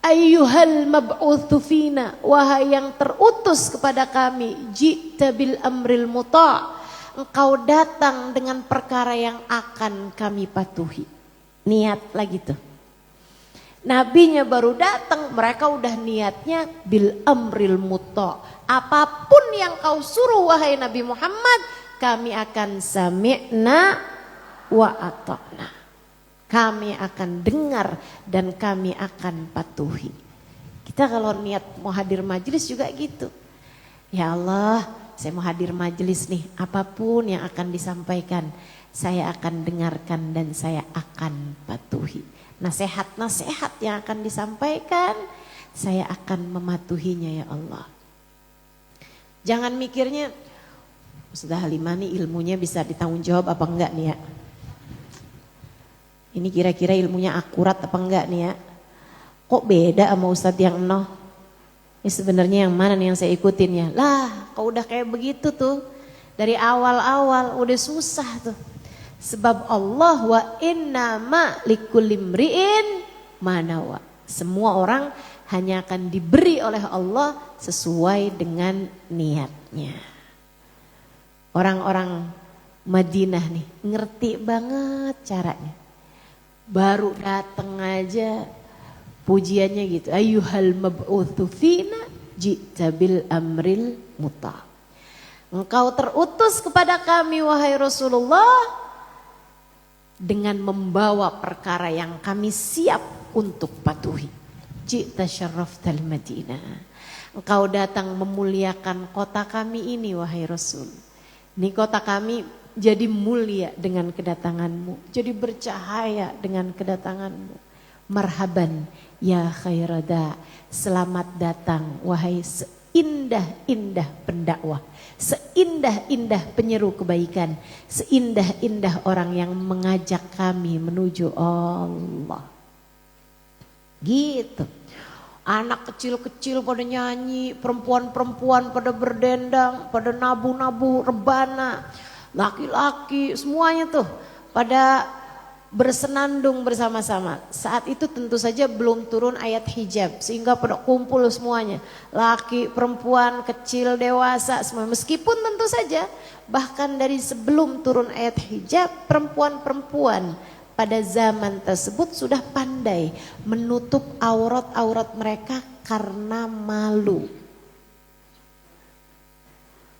Ayyuhal mab'uthu fina, wahai yang terutus kepada kami, ji'ta bil amril muta', engkau datang dengan perkara yang akan kami patuhi. Niat lagi tuh. Nabinya baru datang, mereka udah niatnya bil amril muta'. Apapun yang kau suruh wahai Nabi Muhammad, kami akan sami'na wa ata'na. Kami akan dengar dan kami akan patuhi. Kita kalau niat mau hadir majelis juga gitu. Ya Allah, saya mau hadir majelis nih, apapun yang akan disampaikan, saya akan dengarkan dan saya akan patuhi. Nasihat-nasihat yang akan disampaikan, saya akan mematuhinya ya Allah. Jangan mikirnya, Ustazah Halimah nih ilmunya bisa ditanggung jawab apa enggak nih ya. Ini kira-kira ilmunya akurat apa enggak nih ya. Kok beda sama Ustadz yang enoh? Ini sebenarnya yang mana nih yang saya ikutin ya. Lah kok udah kayak begitu tuh. Dari awal-awal udah susah tuh. Sebab Allah wa innama likulli imri'in manawa. Semua orang hanya akan diberi oleh Allah sesuai dengan niatnya. Orang-orang Madinah nih ngerti banget caranya. Baru datang aja pujiannya gitu. Ayyuhal mab'uthu fina ji'ta bil amril muta'. Engkau terutus kepada kami wahai Rasulullah dengan membawa perkara yang kami siap untuk patuhi. Ji'ta syarraftal Madinah. Engkau datang memuliakan kota kami ini wahai Rasul. Ini kota kami jadi mulia dengan kedatanganmu. Jadi bercahaya dengan kedatanganmu. Marhaban ya khairada. Selamat datang wahai seindah-indah pendakwah, seindah-indah penyeru kebaikan, seindah-indah orang yang mengajak kami menuju Allah. Gitu. Anak kecil-kecil pada nyanyi, perempuan-perempuan pada berdendang, pada nabu-nabu rebana, laki-laki semuanya tuh pada bersenandung bersama-sama. Saat itu tentu saja belum turun ayat hijab, sehingga pada kumpul semuanya, laki, perempuan, kecil, dewasa, semua. Meskipun tentu saja bahkan dari sebelum turun ayat hijab, perempuan-perempuan pada zaman tersebut sudah pandai menutup aurat-aurat mereka karena malu.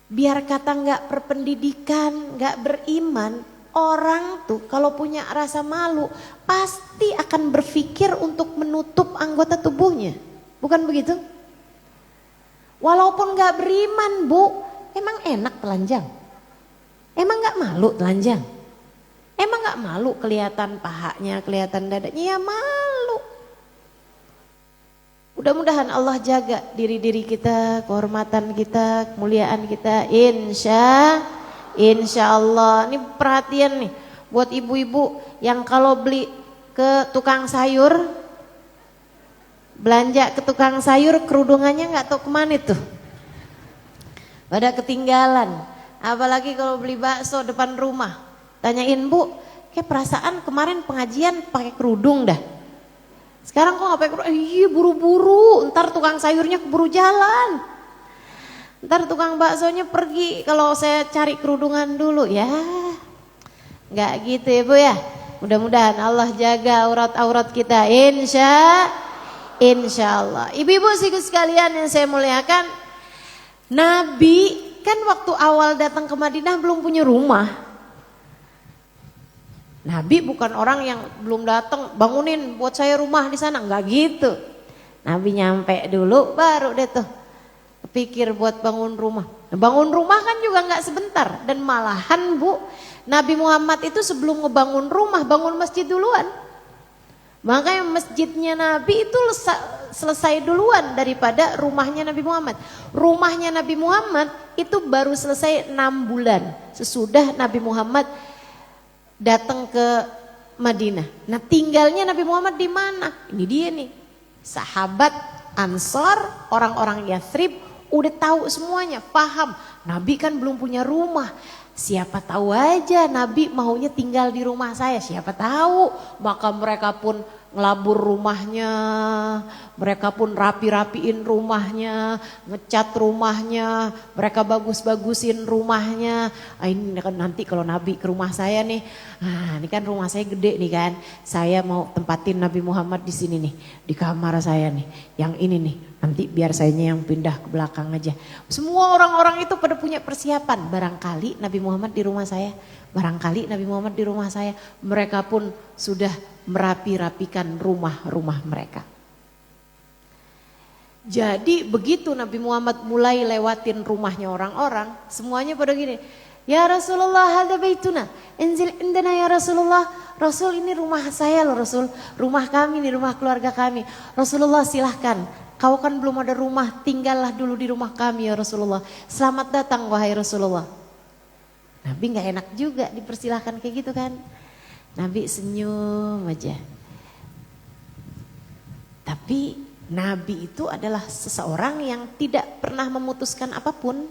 Biar kata nggak berpendidikan, nggak beriman, orang tuh kalau punya rasa malu pasti akan berpikir untuk menutup anggota tubuhnya. Bukan begitu? Walaupun gak beriman bu, emang enak telanjang? Emang gak malu telanjang? Emang gak malu kelihatan pahanya, kelihatan dadanya? Ya malu. Mudah-mudahan Allah jaga diri-diri kita, kehormatan kita, kemuliaan kita. Insya Allah. Ini perhatian nih buat ibu-ibu yang kalau beli ke tukang sayur, belanja ke tukang sayur, kerudungannya nggak tahu kemana tuh, pada ketinggalan. Apalagi kalau beli bakso depan rumah, tanyain bu, kayak perasaan kemarin pengajian pakai kerudung dah. Sekarang kok nggak pakai kerudung? Iya buru-buru, ntar tukang sayurnya keburu jalan. Ntar tukang baksonya pergi kalau saya cari kerudungan dulu. Ya nggak gitu ya bu ya. Mudah-mudahan Allah jaga aurat-aurat kita. Insya Allah. Ibu-ibu sekalian yang saya muliakan, Nabi kan waktu awal datang ke Madinah belum punya rumah. Nabi bukan orang yang belum datang bangunin buat saya rumah di sana, nggak gitu. Nabi nyampe dulu baru deh tuh pikir buat bangun rumah. Bangun rumah kan juga nggak sebentar, dan malahan bu, Nabi Muhammad itu sebelum ngebangun rumah bangun masjid duluan. Makanya masjidnya Nabi itu selesai duluan daripada rumahnya Nabi Muhammad. Rumahnya Nabi Muhammad itu baru selesai 6 bulan sesudah Nabi Muhammad datang ke Madinah. Nah tinggalnya Nabi Muhammad di mana? Ini dia nih, sahabat Ansar, orang-orang Yathrib udah tahu semuanya, paham. Nabi kan belum punya rumah. Siapa tahu aja Nabi maunya tinggal di rumah saya, siapa tahu. Maka mereka pun ngelabur rumahnya, mereka pun rapi-rapiin rumahnya, ngecat rumahnya, mereka bagus-bagusin rumahnya. Ini kan nanti kalau Nabi ke rumah saya nih, ini kan rumah saya gede nih kan, saya mau tempatin Nabi Muhammad di sini nih, di kamar saya nih, yang ini nih, nanti biar sayanya yang pindah ke belakang aja. Semua orang-orang itu pada punya persiapan, barangkali Nabi Muhammad di rumah saya, barangkali Nabi Muhammad di rumah saya. Mereka pun sudah merapi-rapikan rumah-rumah mereka. Jadi begitu Nabi Muhammad mulai lewatin rumahnya orang-orang, semuanya pada gini, ya Rasulullah hadza baituna, inzil indana ya Rasulullah. Rasul ini rumah saya loh Rasul, rumah kami nih, rumah keluarga kami. Rasulullah silahkan, kau kan belum ada rumah, tinggallah dulu di rumah kami ya Rasulullah. Selamat datang wahai Rasulullah. Nabi gak enak juga dipersilahkan kayak gitu kan. Nabi senyum aja. Tapi Nabi itu adalah seseorang yang tidak pernah memutuskan apapun,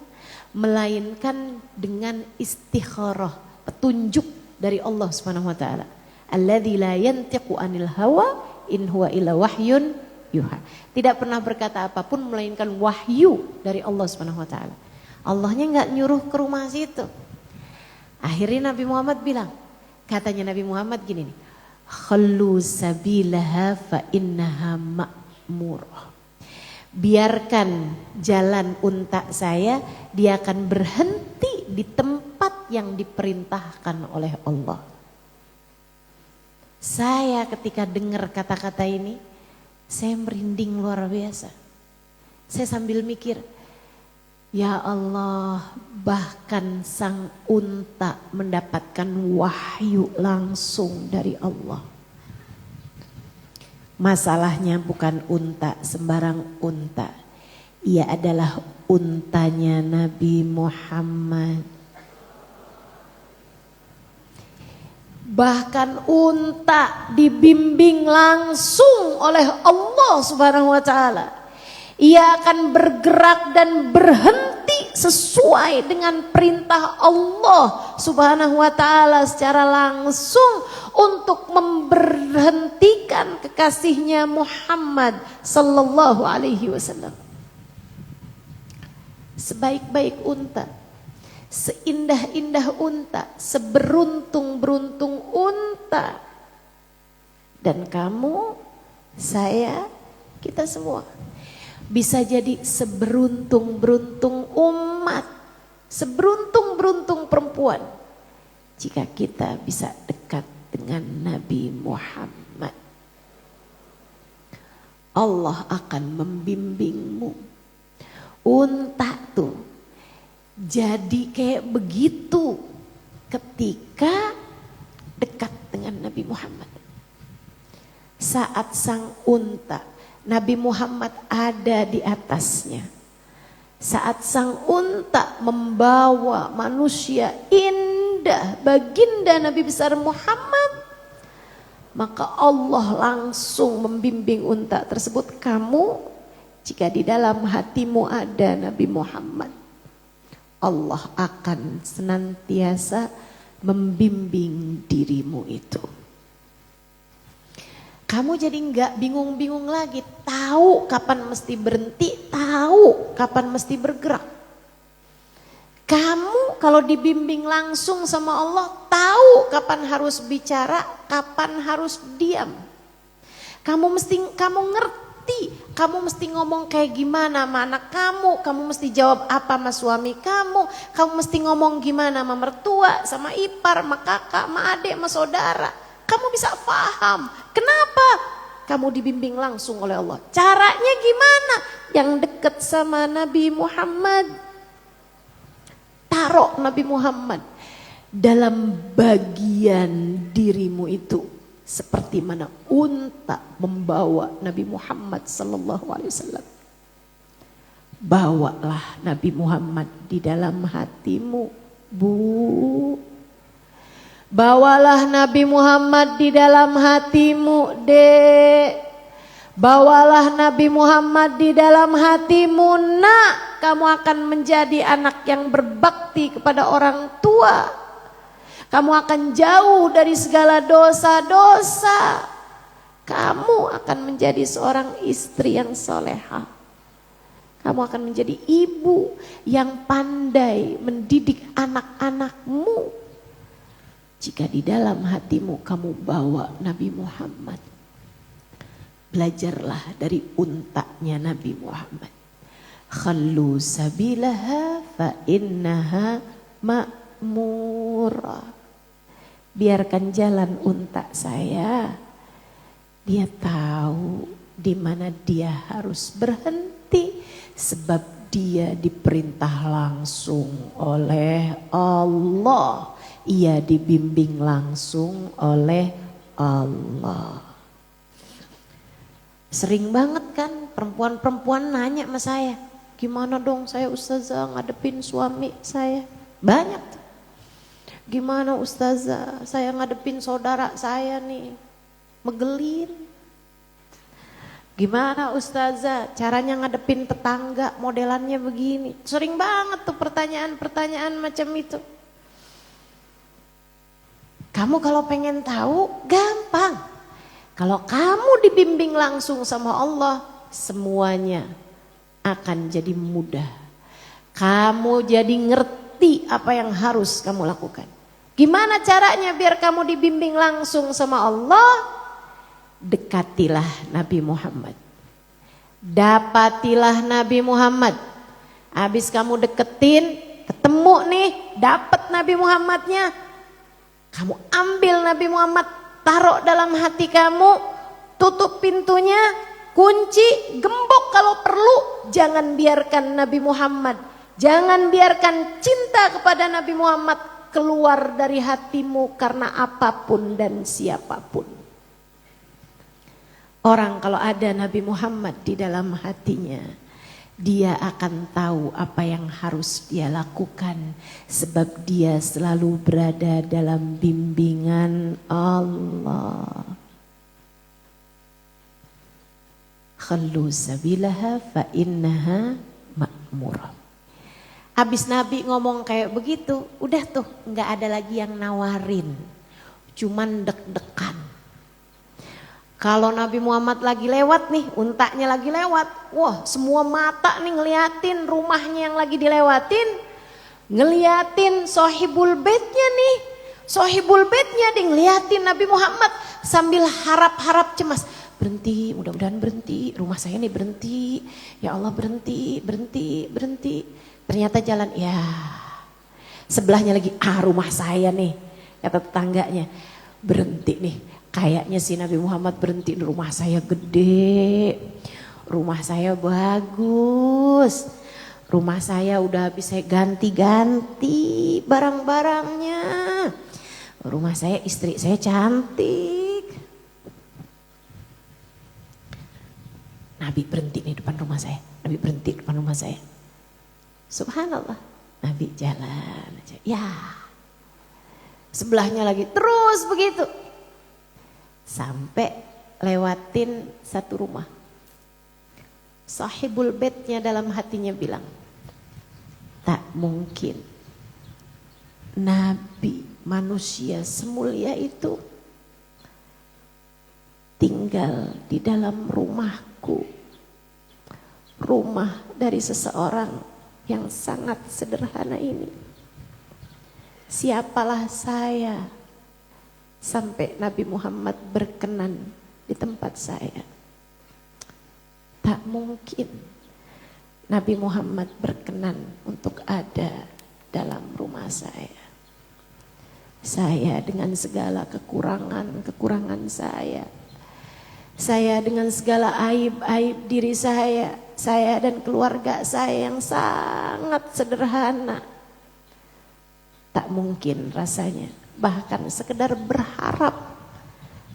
melainkan dengan istikharah, petunjuk dari Allah Subhanahu wa taala. Alladzi la yantiqu anil hawa in huwa illa wahyun yuha. Tidak pernah berkata apapun melainkan wahyu dari Allah Subhanahu wa taala. Allahnya enggak nyuruh ke rumah situ. Akhirnya Nabi Muhammad bilang, katanya Nabi Muhammad gini nih, khallu sabilaha fa innaha ma'murah. Biarkan jalan unta saya, dia akan berhenti di tempat yang diperintahkan oleh Allah. Saya ketika dengar kata-kata ini, saya merinding luar biasa. Saya sambil mikir, ya Allah, bahkan sang unta mendapatkan wahyu langsung dari Allah. Masalahnya bukan unta sembarang unta. Ia adalah untanya Nabi Muhammad. Bahkan unta dibimbing langsung oleh Allah Subhanahu wa taala. Ia akan bergerak dan berhenti sesuai dengan perintah Allah Subhanahu wa taala secara langsung untuk memberhentikan kekasihnya Muhammad sallallahu alaihi wasallam. Sebaik-baik unta, seindah-indah unta, seberuntung-beruntung unta. Dan kamu, saya, kita semua bisa jadi seberuntung-beruntung umat, seberuntung-beruntung perempuan jika kita bisa dekat dengan Nabi Muhammad. Allah akan membimbingmu. Unta tuh jadi kayak begitu ketika dekat dengan Nabi Muhammad. Saat sang unta, Nabi Muhammad ada di atasnya. Saat sang unta membawa manusia indah, baginda Nabi besar Muhammad, maka Allah langsung membimbing unta tersebut. Kamu, jika di dalam hatimu ada Nabi Muhammad, Allah akan senantiasa membimbing dirimu itu. Kamu jadi enggak bingung-bingung lagi, tahu kapan mesti berhenti, tahu kapan mesti bergerak. Kamu kalau dibimbing langsung sama Allah, tahu kapan harus bicara, kapan harus diam. Kamu ngerti, kamu mesti ngomong kayak gimana sama anak kamu mesti jawab apa sama suami kamu mesti ngomong gimana sama mertua, sama ipar, sama kakak, sama adik, sama saudara. Kamu bisa paham. Kenapa? Kamu dibimbing langsung oleh Allah. Caranya gimana? Yang dekat sama Nabi Muhammad, taruh Nabi Muhammad dalam bagian dirimu itu, seperti mana unta membawa Nabi Muhammad sallallahu alaihi wasallam. Bawalah Nabi Muhammad di dalam hatimu, Bu. Bawalah Nabi Muhammad di dalam hatimu, Dek. Bawalah Nabi Muhammad di dalam hatimu, Nak. Kamu akan menjadi anak yang berbakti kepada orang tua. Kamu akan jauh dari segala dosa-dosa. Kamu akan menjadi seorang istri yang soleha. Kamu akan menjadi ibu yang pandai mendidik anak-anakmu. Jika di dalam hatimu kamu bawa Nabi Muhammad. Belajarlah dari untanya Nabi Muhammad. Khallu sabilaha fa innaha ma'mura. Biarkan jalan unta saya. Dia tahu di mana dia harus berhenti. Sebab dia diperintah langsung oleh Allah. Ia dibimbing langsung oleh Allah. Sering banget kan perempuan-perempuan nanya sama saya, gimana dong saya ustazah ngadepin suami saya? Banyak. Gimana ustazah saya ngadepin saudara saya nih, megelin. Gimana ustazah caranya ngadepin tetangga modelannya begini? Sering banget tuh pertanyaan-pertanyaan macam itu. Kamu kalau pengen tahu gampang. Kalau kamu dibimbing langsung sama Allah, semuanya akan jadi mudah. Kamu jadi ngerti apa yang harus kamu lakukan. Gimana caranya biar kamu dibimbing langsung sama Allah? Dekatilah Nabi Muhammad. Dapatilah Nabi Muhammad. Habis kamu deketin, ketemu nih, dapat Nabi Muhammadnya. Kamu ambil Nabi Muhammad, taruh dalam hati kamu, tutup pintunya, kunci, gembok kalau perlu. Jangan biarkan Nabi Muhammad, jangan biarkan cinta kepada Nabi Muhammad keluar dari hatimu karena apapun dan siapapun. Orang kalau ada Nabi Muhammad di dalam hatinya, dia akan tahu apa yang harus dia lakukan. Sebab dia selalu berada dalam bimbingan Allah. Khallu sabilaha fa innaha ma'murah. Habis Nabi ngomong kayak begitu, udah tuh nggak ada lagi yang nawarin. Cuman deg-degan. Kalau Nabi Muhammad lagi lewat nih, untanya lagi lewat. Wah, semua mata nih ngeliatin rumahnya yang lagi dilewatin. Ngeliatin sohibul bednya nih. Sohibul bednya dia ngeliatin Nabi Muhammad sambil harap-harap cemas. Berhenti, mudah-mudahan berhenti. Rumah saya nih berhenti. Ya Allah berhenti, berhenti, berhenti. Ternyata jalan, ya. Sebelahnya lagi, rumah saya nih. Kata tetangganya, berhenti nih. Kayaknya si Nabi Muhammad berhenti, rumah saya gede. Rumah saya bagus. Rumah saya udah habis saya ganti-ganti barang-barangnya. Rumah saya, istri saya cantik. Nabi berhenti nih depan rumah saya. Nabi berhenti depan rumah saya. Subhanallah. Nabi jalan aja. Ya. Sebelahnya lagi terus begitu. Sampai lewatin satu rumah. Sahibul bednya dalam hatinya bilang, tak mungkin Nabi manusia semulia itu tinggal di dalam rumahku. Rumah dari seseorang yang sangat sederhana ini. Siapalah saya sampai Nabi Muhammad berkenan di tempat saya. Tak mungkin Nabi Muhammad berkenan untuk ada dalam rumah saya. Saya dengan segala kekurangan saya. Saya dengan segala aib-aib diri saya dan keluarga saya yang sangat sederhana. Tak mungkin rasanya, bahkan sekedar berharap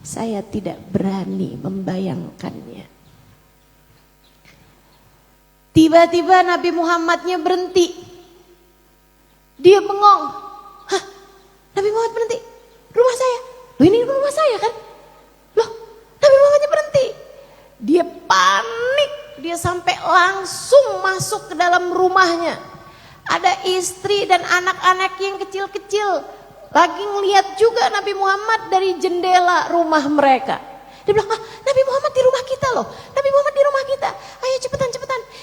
saya tidak berani membayangkannya. Tiba-tiba Nabi Muhammadnya berhenti. Dia bengong. Hah? Nabi Muhammad berhenti? Rumah saya? Loh ini rumah saya kan? Loh Nabi Muhammadnya berhenti? Dia panik. Dia sampai langsung masuk ke dalam rumahnya. Ada istri dan anak-anak yang kecil-kecil. Lagi ngeliat juga Nabi Muhammad dari jendela rumah mereka. Dia bilang, Nabi Muhammad di rumah kita loh. Nabi Muhammad di rumah kita. Ayo cepetan.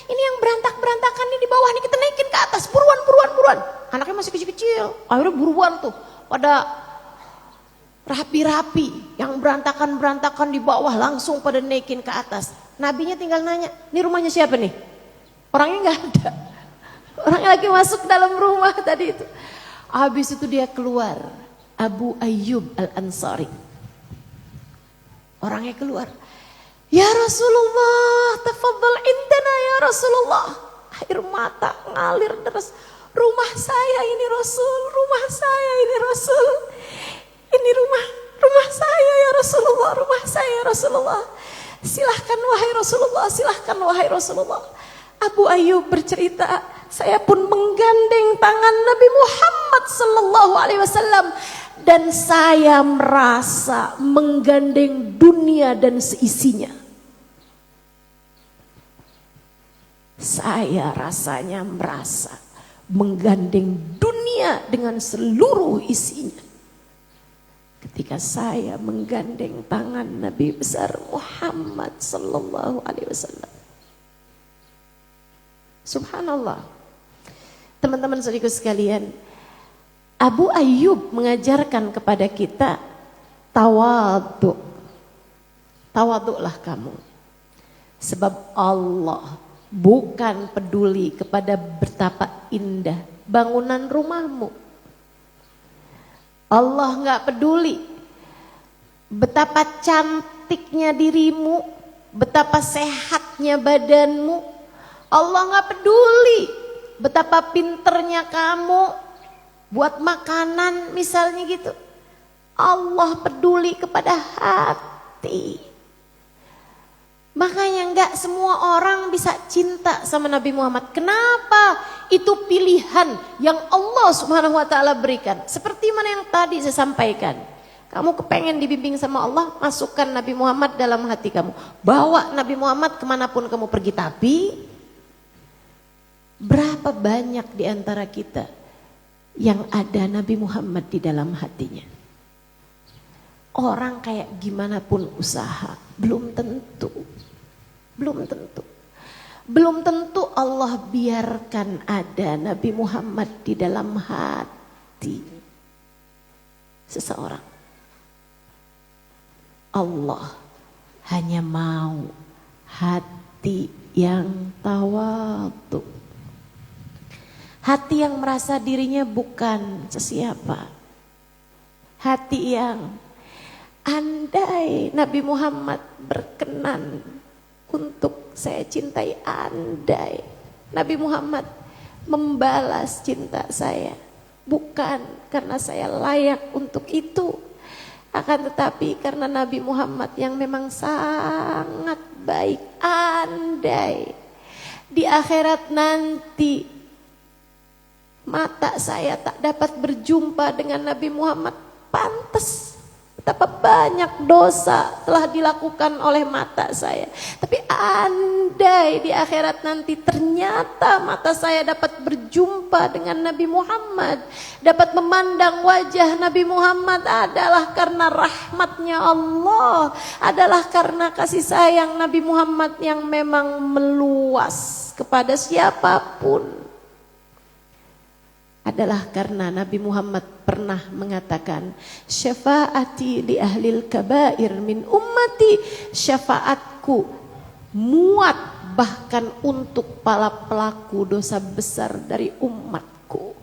Ini yang berantakan nih di bawah nih, kita naikin ke atas. Buruan. Anaknya masih kecil-kecil. Akhirnya buruan tuh. Pada rapi-rapi. Yang berantakan di bawah langsung pada naikin ke atas. Nabinya tinggal nanya, ini rumahnya siapa nih? Orangnya gak ada. Orangnya lagi masuk ke dalam rumah tadi itu. Habis itu dia keluar. Abu Ayyub Al-Ansari. Orangnya keluar. Ya Rasulullah, tafadhal indana ya Rasulullah. Air mata ngalir deras. Rumah saya ini Rasul, rumah saya ini Rasul. Ini rumah saya ya Rasulullah, rumah saya ya Rasulullah. Silahkan wahai Rasulullah, silahkan wahai Rasulullah. Abu Ayyub bercerita, saya pun menggandeng tangan Nabi Muhammad sallallahu alaihi wasallam dan saya merasa menggandeng dunia dan seisinya. Saya rasanya merasa menggandeng dunia dengan seluruh isinya. Ketika saya menggandeng tangan Nabi besar Muhammad sallallahu alaihi wasallam. Subhanallah. Teman-teman saudaraku sekalian, Abu Ayyub mengajarkan kepada kita tawadhu. Tawadhulah kamu. Sebab Allah bukan peduli kepada betapa indah bangunan rumahmu. Allah gak peduli betapa cantiknya dirimu, betapa sehatnya badanmu. Allah gak peduli betapa pinternya kamu buat makanan misalnya gitu. Allah peduli kepada hati. Makanya enggak semua orang bisa cinta sama Nabi Muhammad. Kenapa? Itu pilihan yang Allah Subhanahu wa taala berikan. Seperti mana yang tadi saya sampaikan. Kamu kepengen dibimbing sama Allah, masukkan Nabi Muhammad dalam hati kamu. Bawa Nabi Muhammad kemanapun kamu pergi. Tapi berapa banyak di antara kita yang ada Nabi Muhammad di dalam hatinya? Orang kayak gimana pun usaha, belum tentu. Belum tentu. Belum tentu Allah biarkan ada Nabi Muhammad di dalam hati seseorang. Allah hanya mau hati yang tawadhu. Hati yang merasa dirinya bukan sesiapa. Hati yang andai Nabi Muhammad berkenan untuk saya cintai, andai Nabi Muhammad membalas cinta saya, bukan karena saya layak untuk itu, akan tetapi karena Nabi Muhammad yang memang sangat baik. Andai di akhirat nanti mata saya tak dapat berjumpa dengan Nabi Muhammad, pantas betapa banyak dosa telah dilakukan oleh mata saya. Tapi andai di akhirat nanti ternyata mata saya dapat berjumpa dengan Nabi Muhammad, dapat memandang wajah Nabi Muhammad, adalah karena rahmatnya Allah, adalah karena kasih sayang Nabi Muhammad yang memang meluas kepada siapapun. Adalah karena Nabi Muhammad pernah mengatakan, syafaati li ahlil kabair min ummati, syafaatku muat bahkan untuk para pelaku dosa besar dari umatku.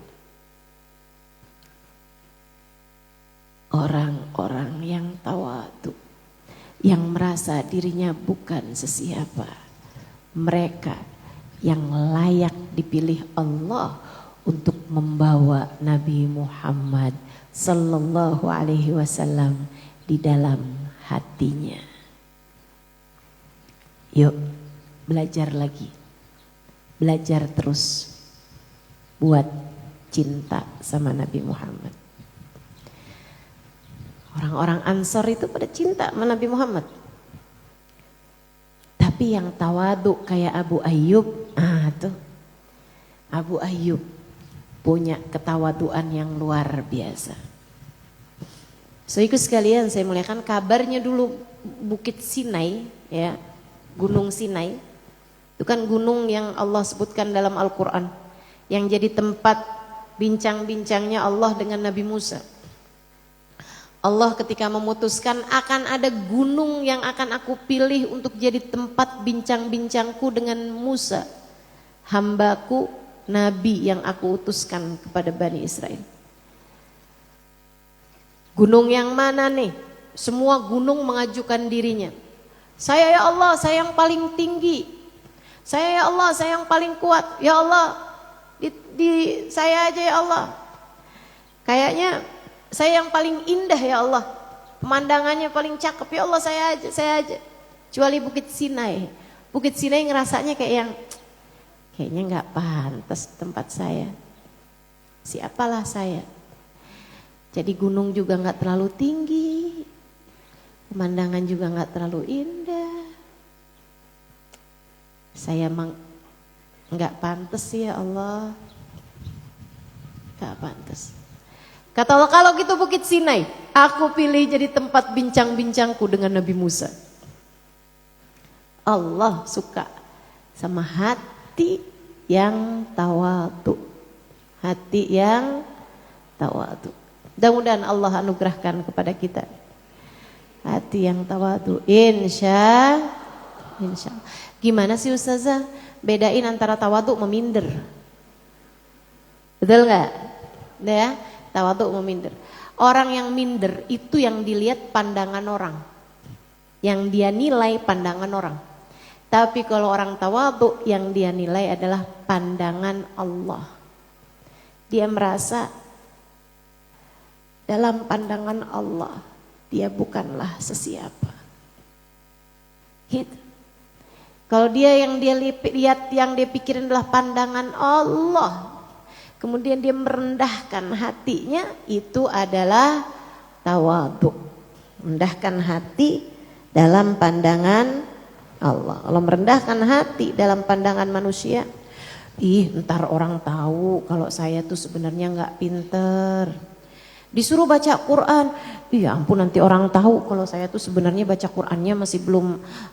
Orang-orang yang tawadhu, yang merasa dirinya bukan sesiapa, mereka yang layak dipilih Allah untuk membawa Nabi Muhammad sallallahu alaihi wasallam di dalam hatinya. Yuk belajar lagi, belajar terus buat cinta sama Nabi Muhammad. Orang-orang Ansor itu pada cinta sama Nabi Muhammad. Tapi yang tawadhu kayak Abu Ayyub, tuh Abu Ayyub punya ketawaduan yang luar biasa. Saudaraku sekalian, saya muliakan, kabarnya dulu Bukit Sinai, ya, Gunung Sinai, itu kan gunung yang Allah sebutkan dalam Al-Quran, yang jadi tempat bincang-bincangnya Allah dengan Nabi Musa. Allah ketika memutuskan akan ada gunung yang akan aku pilih untuk jadi tempat bincang-bincangku dengan Musa, hambaku, Nabi yang aku utuskan kepada Bani Israel. Gunung yang mana nih? Semua gunung mengajukan dirinya. Saya ya Allah, saya yang paling tinggi. Saya ya Allah, saya yang paling kuat. Ya Allah, di saya aja ya Allah. Kayaknya saya yang paling indah ya Allah. Pemandangannya paling cakep ya Allah, saya aja. Kecuali Bukit Sinai. Bukit Sinai ngerasanya kayak yang kayaknya nggak pantas tempat saya. Siapalah saya. Jadi gunung juga nggak terlalu tinggi, pemandangan juga nggak terlalu indah. Saya emang nggak pantas ya Allah, nggak pantas. Kata Allah, kalau gitu Bukit Sinai, aku pilih jadi tempat bincang-bincangku dengan Nabi Musa. Allah suka sama hati yang tawadhu, hati yang tawadhu. Mudah-mudahan Allah anugerahkan kepada kita hati yang tawadhu, insya Allah. Gimana sih Ustazah bedain antara tawadhu meminder? Betul nggak? Ya, tawadhu meminder. Orang yang minder itu yang dilihat pandangan orang, yang dia nilai pandangan orang. Tapi kalau orang tawadhu yang dia nilai adalah pandangan Allah. Dia merasa dalam pandangan Allah dia bukanlah sesiapa. Gitu. Kalau dia yang dia lihat, yang dia pikirin adalah pandangan Allah, kemudian dia merendahkan hatinya, itu adalah tawadhu. Merendahkan hati dalam pandangan Allah. Kalau merendahkan hati dalam pandangan manusia, ntar orang tahu kalau saya tuh sebenarnya nggak pinter. Disuruh baca Quran, ya ampun nanti orang tahu kalau saya tuh sebenarnya baca Qurannya masih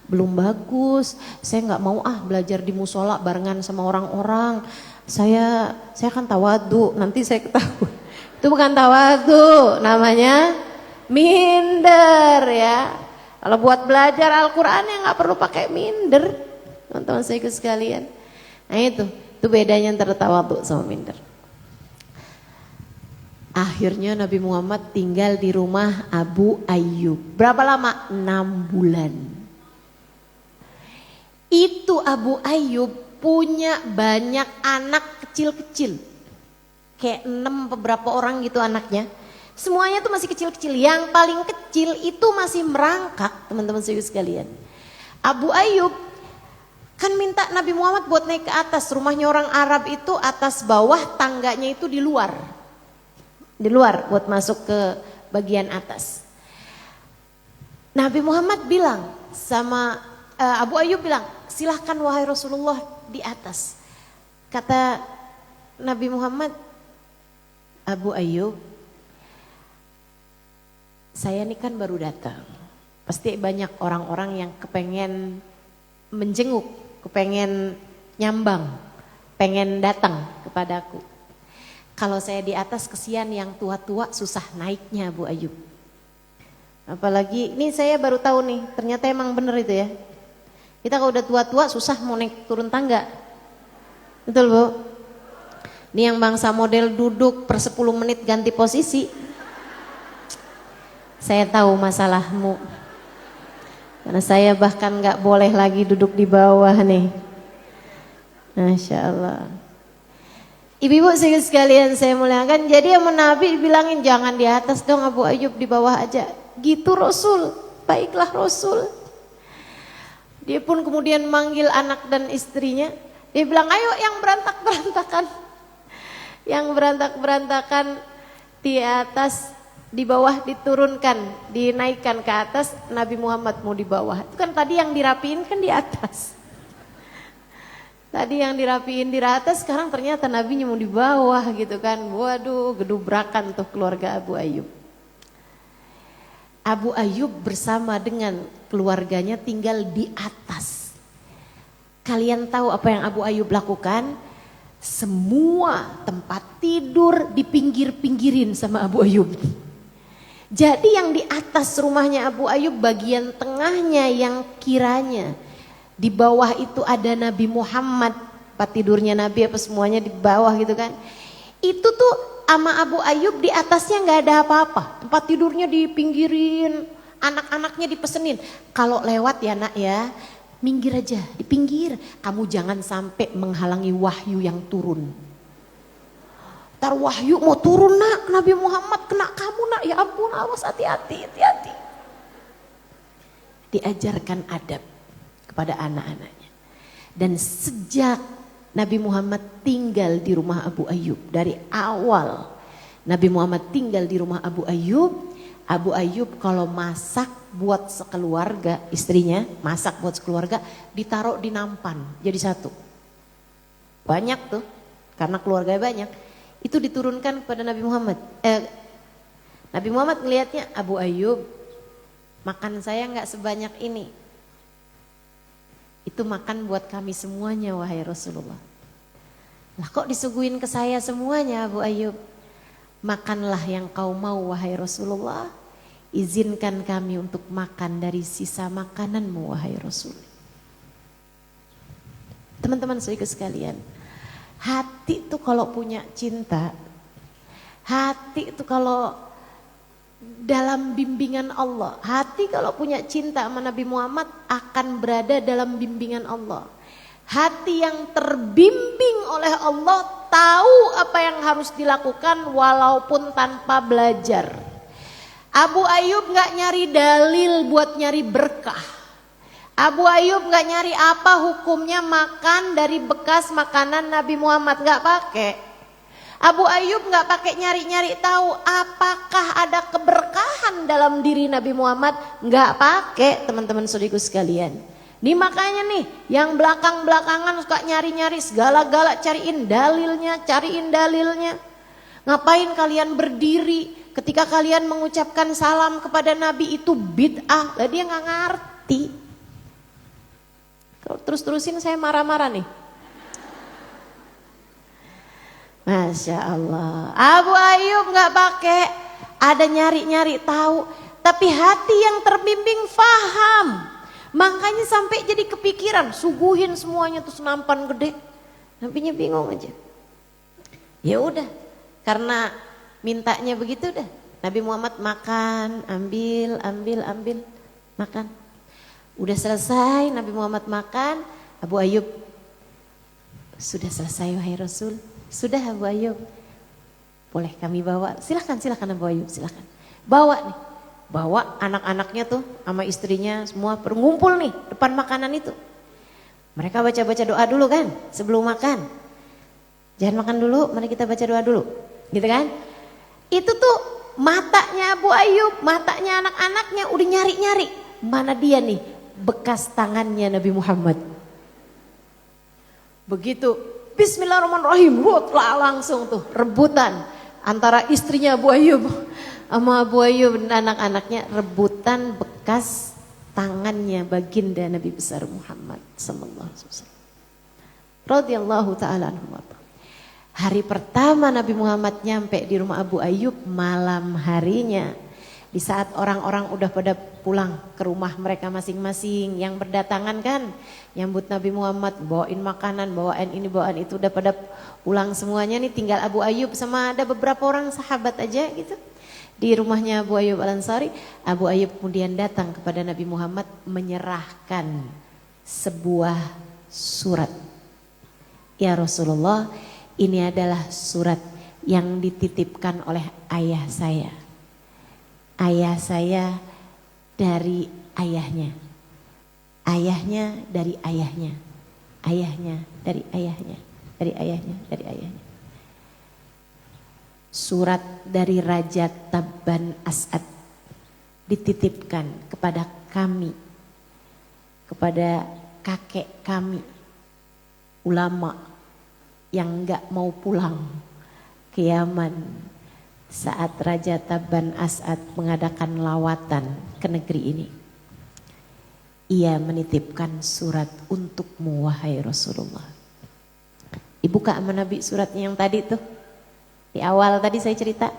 belum bagus. Saya nggak mau belajar di musola barengan sama orang-orang. Saya kan tawadhu, nanti saya ketahuan. Itu bukan tawadhu, namanya minder ya. Kalau buat belajar Al-Quran ya nggak perlu pakai minder, teman-teman saya sekalian. Nah itu bedanya antara tawadhu sama minder. Akhirnya Nabi Muhammad tinggal di rumah Abu Ayyub. Berapa lama? 6 bulan. Itu Abu Ayyub punya banyak anak kecil-kecil. Kayak 6 beberapa orang gitu anaknya. Semuanya tuh masih kecil-kecil. Yang paling kecil itu masih merangkak, teman-teman sekalian. Abu Ayyub kan minta Nabi Muhammad buat naik ke atas. Rumahnya orang Arab itu atas bawah, tangganya itu di luar buat masuk ke bagian atas. Nabi Muhammad bilang sama Abu Ayyub bilang, silahkan wahai Rasulullah di atas. Kata Nabi Muhammad, Abu Ayyub, saya ini kan baru datang. Pasti banyak orang-orang yang kepengen menjenguk, kepengen nyambang, pengen datang kepadaku. Kalau saya di atas kesian yang tua-tua susah naiknya Abu Ayyub. Apalagi ini saya baru tahu nih, ternyata emang bener itu ya. Kita kalau udah tua-tua susah mau naik turun tangga. Betul Bu? Ini yang bangsa model duduk per 10 menit ganti posisi. Saya tahu masalahmu. Karena saya bahkan gak boleh lagi duduk di bawah nih. Masya Allah. Ibu-ibu sekalian saya muliakan, jadi yang Nabi bilangin jangan di atas dong Abu Ayyub, di bawah aja. Gitu Rasul, baiklah Rasul. Dia pun kemudian manggil anak dan istrinya. Dia bilang ayo yang berantak-berantakan. Yang berantak-berantakan di atas, di bawah diturunkan, dinaikkan ke atas, Nabi Muhammad mau di bawah. Itu kan tadi yang dirapiin kan di atas. Tadi yang dirapiin di atas, sekarang ternyata Nabinya mau di bawah gitu kan. Waduh, gedubrakan tuh keluarga Abu Ayyub. Abu Ayyub bersama dengan keluarganya tinggal di atas. Kalian tahu apa yang Abu Ayyub lakukan? Semua tempat tidur dipinggir-pinggirin sama Abu Ayyub. Jadi yang di atas rumahnya Abu Ayyub bagian tengahnya yang kiranya di bawah itu ada Nabi Muhammad, tempat tidurnya Nabi apa semuanya di bawah gitu kan. Itu tuh sama Abu Ayyub di atasnya nggak ada apa-apa. Tempat tidurnya dipinggirin, anak-anaknya dipesenin. Kalau lewat ya nak ya, minggir aja, di pinggir. Kamu jangan sampai menghalangi wahyu yang turun. Ntar wahyu mau turun nak, Nabi Muhammad kena kamu nak, ya ampun awas hati-hati, hati-hati. Diajarkan adab kepada anak-anaknya. Dan sejak Nabi Muhammad tinggal di rumah Abu Ayyub, dari awal Nabi Muhammad tinggal di rumah Abu Ayyub kalau masak buat sekeluarga, istrinya masak buat sekeluarga, ditaruh di nampan jadi satu. Banyak tuh, karena keluarganya banyak, itu diturunkan kepada Nabi Muhammad. Nabi Muhammad ngelihatnya, Abu Ayyub, makan saya nggak sebanyak ini. Itu makan buat kami semuanya wahai Rasulullah. Lah kok disuguhin ke saya semuanya Abu Ayyub? Makanlah yang kau mau wahai Rasulullah. Izinkan kami untuk makan dari sisa makananmu wahai Rasul. Teman-teman saudara sekalian, hati itu kalau punya cinta, hati itu kalau dalam bimbingan Allah, hati kalau punya cinta sama Nabi Muhammad akan berada dalam bimbingan Allah. Hati yang terbimbing oleh Allah tahu apa yang harus dilakukan walaupun tanpa belajar. Abu Ayyub gak nyari dalil buat nyari berkah. Abu Ayyub nggak nyari apa hukumnya makan dari bekas makanan Nabi Muhammad, nggak pakai. Abu Ayyub nggak pakai nyari-nyari tahu apakah ada keberkahan dalam diri Nabi Muhammad, nggak pakai, teman-teman saudaraku sekalian. Nih makanya nih yang belakang-belakangan suka nyari-nyari segala-gala, cariin dalilnya. Ngapain kalian berdiri ketika kalian mengucapkan salam kepada Nabi itu bid'ah? Lah dia nggak ngerti. Kalau terus-terusin saya marah-marah nih. Masya Allah. Abu Ayyub nggak pakai ada nyari-nyari tahu, tapi hati yang terbimbing faham. Makanya sampai jadi kepikiran, suguhin semuanya tuh senampan gede. Nabinya bingung aja. Ya udah, karena mintanya begitu dah. Nabi Muhammad makan, ambil, makan. Udah selesai Nabi Muhammad makan, Abu Ayyub, sudah selesai wahai Rasul. Sudah Abu Ayyub, boleh kami bawa? Silakan Abu Ayyub, silakan. Bawa nih, bawa anak-anaknya tuh sama istrinya semua ngumpul nih depan makanan itu. Mereka baca-baca doa dulu kan sebelum makan. Jangan makan dulu, mari kita baca doa dulu, gitu kan? Itu tuh matanya Abu Ayyub, matanya anak-anaknya udah nyari-nyari. Mana dia nih bekas tangannya Nabi Muhammad. Begitu Bismillahirrahmanirrahim, langsung tuh rebutan antara istrinya Abu Ayyub sama Abu Ayyub dan anak-anaknya, rebutan bekas tangannya baginda Nabi besar Muhammad sallallahu alaihi wasallam radhiyallahu taala anhu. Hari pertama Nabi Muhammad nyampe di rumah Abu Ayyub malam harinya, di saat orang-orang udah pada pulang ke rumah mereka masing-masing, yang berdatangan kan nyambut Nabi Muhammad, bawain makanan, bawain ini, bawain itu, udah pada pulang semuanya nih, tinggal Abu Ayyub sama ada beberapa orang sahabat aja gitu. Di rumahnya Abu Ayyub Al-Ansari, Abu Ayyub kemudian datang kepada Nabi Muhammad menyerahkan sebuah surat. Ya Rasulullah, ini adalah surat yang dititipkan oleh ayah saya. Ayah saya dari ayahnya. Ayahnya dari ayahnya. Ayahnya dari ayahnya. Dari ayahnya, dari ayahnya. Surat dari Raja Tabban As'ad dititipkan kepada kami, kepada kakek kami, ulama yang enggak mau pulang ke Yaman saat Raja Tabban As'ad mengadakan lawatan ke negeri ini. Ia menitipkan surat untukmu wahai Rasulullah. Dibuka sama Nabi suratnya yang tadi tuh. Di awal tadi saya cerita.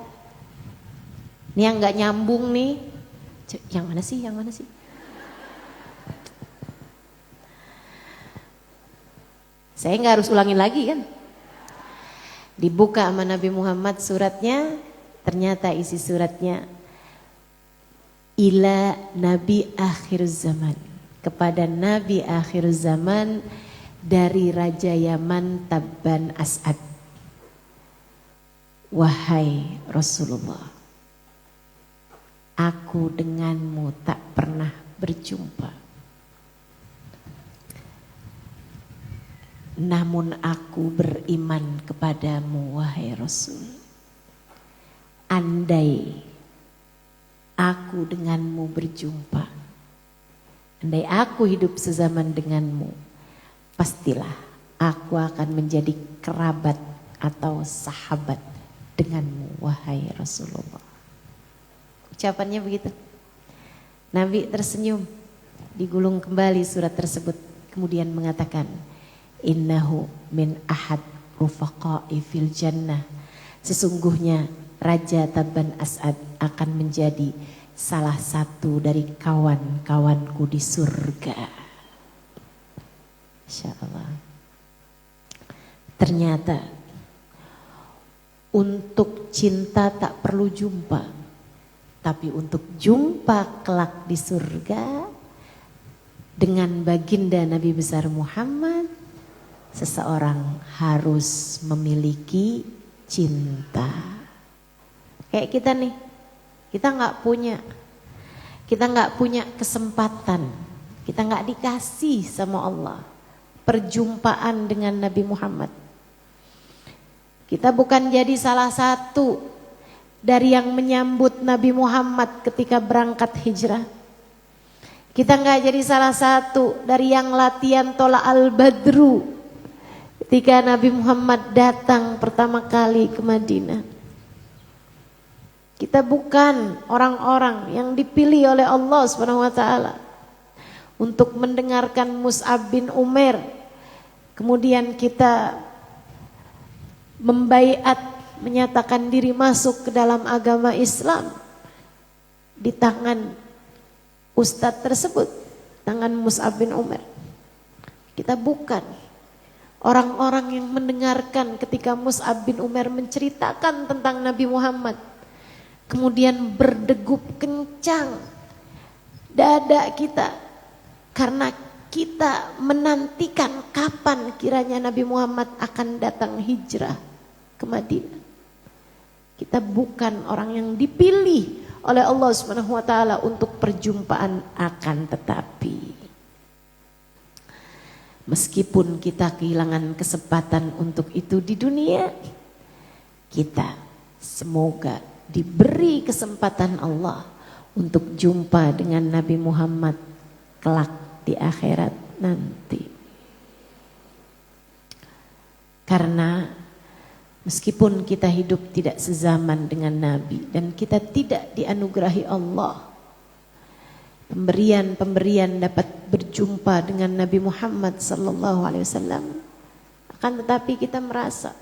Ini yang gak nyambung nih. Yang mana sih? Yang mana sih? Saya gak harus ulangin lagi kan. Dibuka sama Nabi Muhammad suratnya. Ternyata isi suratnya. Ila Nabi akhir zaman. Kepada Nabi akhir zaman dari Raja Yaman Tabban As'ad. Wahai Rasulullah, aku denganmu tak pernah berjumpa. Namun aku beriman kepadamu wahai Rasul. Andai aku denganmu berjumpa, andai aku hidup sezaman denganmu, pastilah aku akan menjadi kerabat atau sahabat denganmu wahai Rasulullah. Ucapannya begitu. Nabi tersenyum, digulung kembali surat tersebut, kemudian mengatakan, innahu min ahad rufaqa'i fil jannah. Sesungguhnya Raja Tabban As'ad akan menjadi salah satu dari kawan-kawanku di surga. Insya Allah. Ternyata untuk cinta tak perlu jumpa, tapi untuk jumpa kelak di surga dengan baginda Nabi besar Muhammad, seseorang harus memiliki cinta. Kayak kita nih, kita nggak punya kesempatan, Kita nggak dikasih sama Allah perjumpaan dengan Nabi Muhammad. Kita bukan jadi salah satu dari yang menyambut Nabi Muhammad ketika berangkat hijrah. Kita nggak jadi salah satu dari yang latihan tolak al-badru ketika Nabi Muhammad datang pertama kali ke Madinah. Kita bukan orang-orang yang dipilih oleh Allah Subhanahu wa taala untuk mendengarkan Mus'ab bin Umair. Kemudian kita membaiat, menyatakan diri masuk ke dalam agama Islam di tangan ustadz tersebut, tangan Mus'ab bin Umair. Kita bukan orang-orang yang mendengarkan ketika Mus'ab bin Umair menceritakan tentang Nabi Muhammad, kemudian berdegup kencang dada kita karena kita menantikan kapan kiranya Nabi Muhammad akan datang hijrah ke Madinah. Kita bukan orang yang dipilih oleh Allah Subhanahu wa taala untuk perjumpaan, akan tetapi meskipun kita kehilangan kesempatan untuk itu di dunia, kita semoga diberi kesempatan Allah untuk jumpa dengan Nabi Muhammad kelak di akhirat nanti. Karena meskipun kita hidup tidak sezaman dengan Nabi dan kita tidak dianugerahi Allah pemberian dapat berjumpa dengan Nabi Muhammad sallallahu alaihi wasallam, akan tetapi kita merasa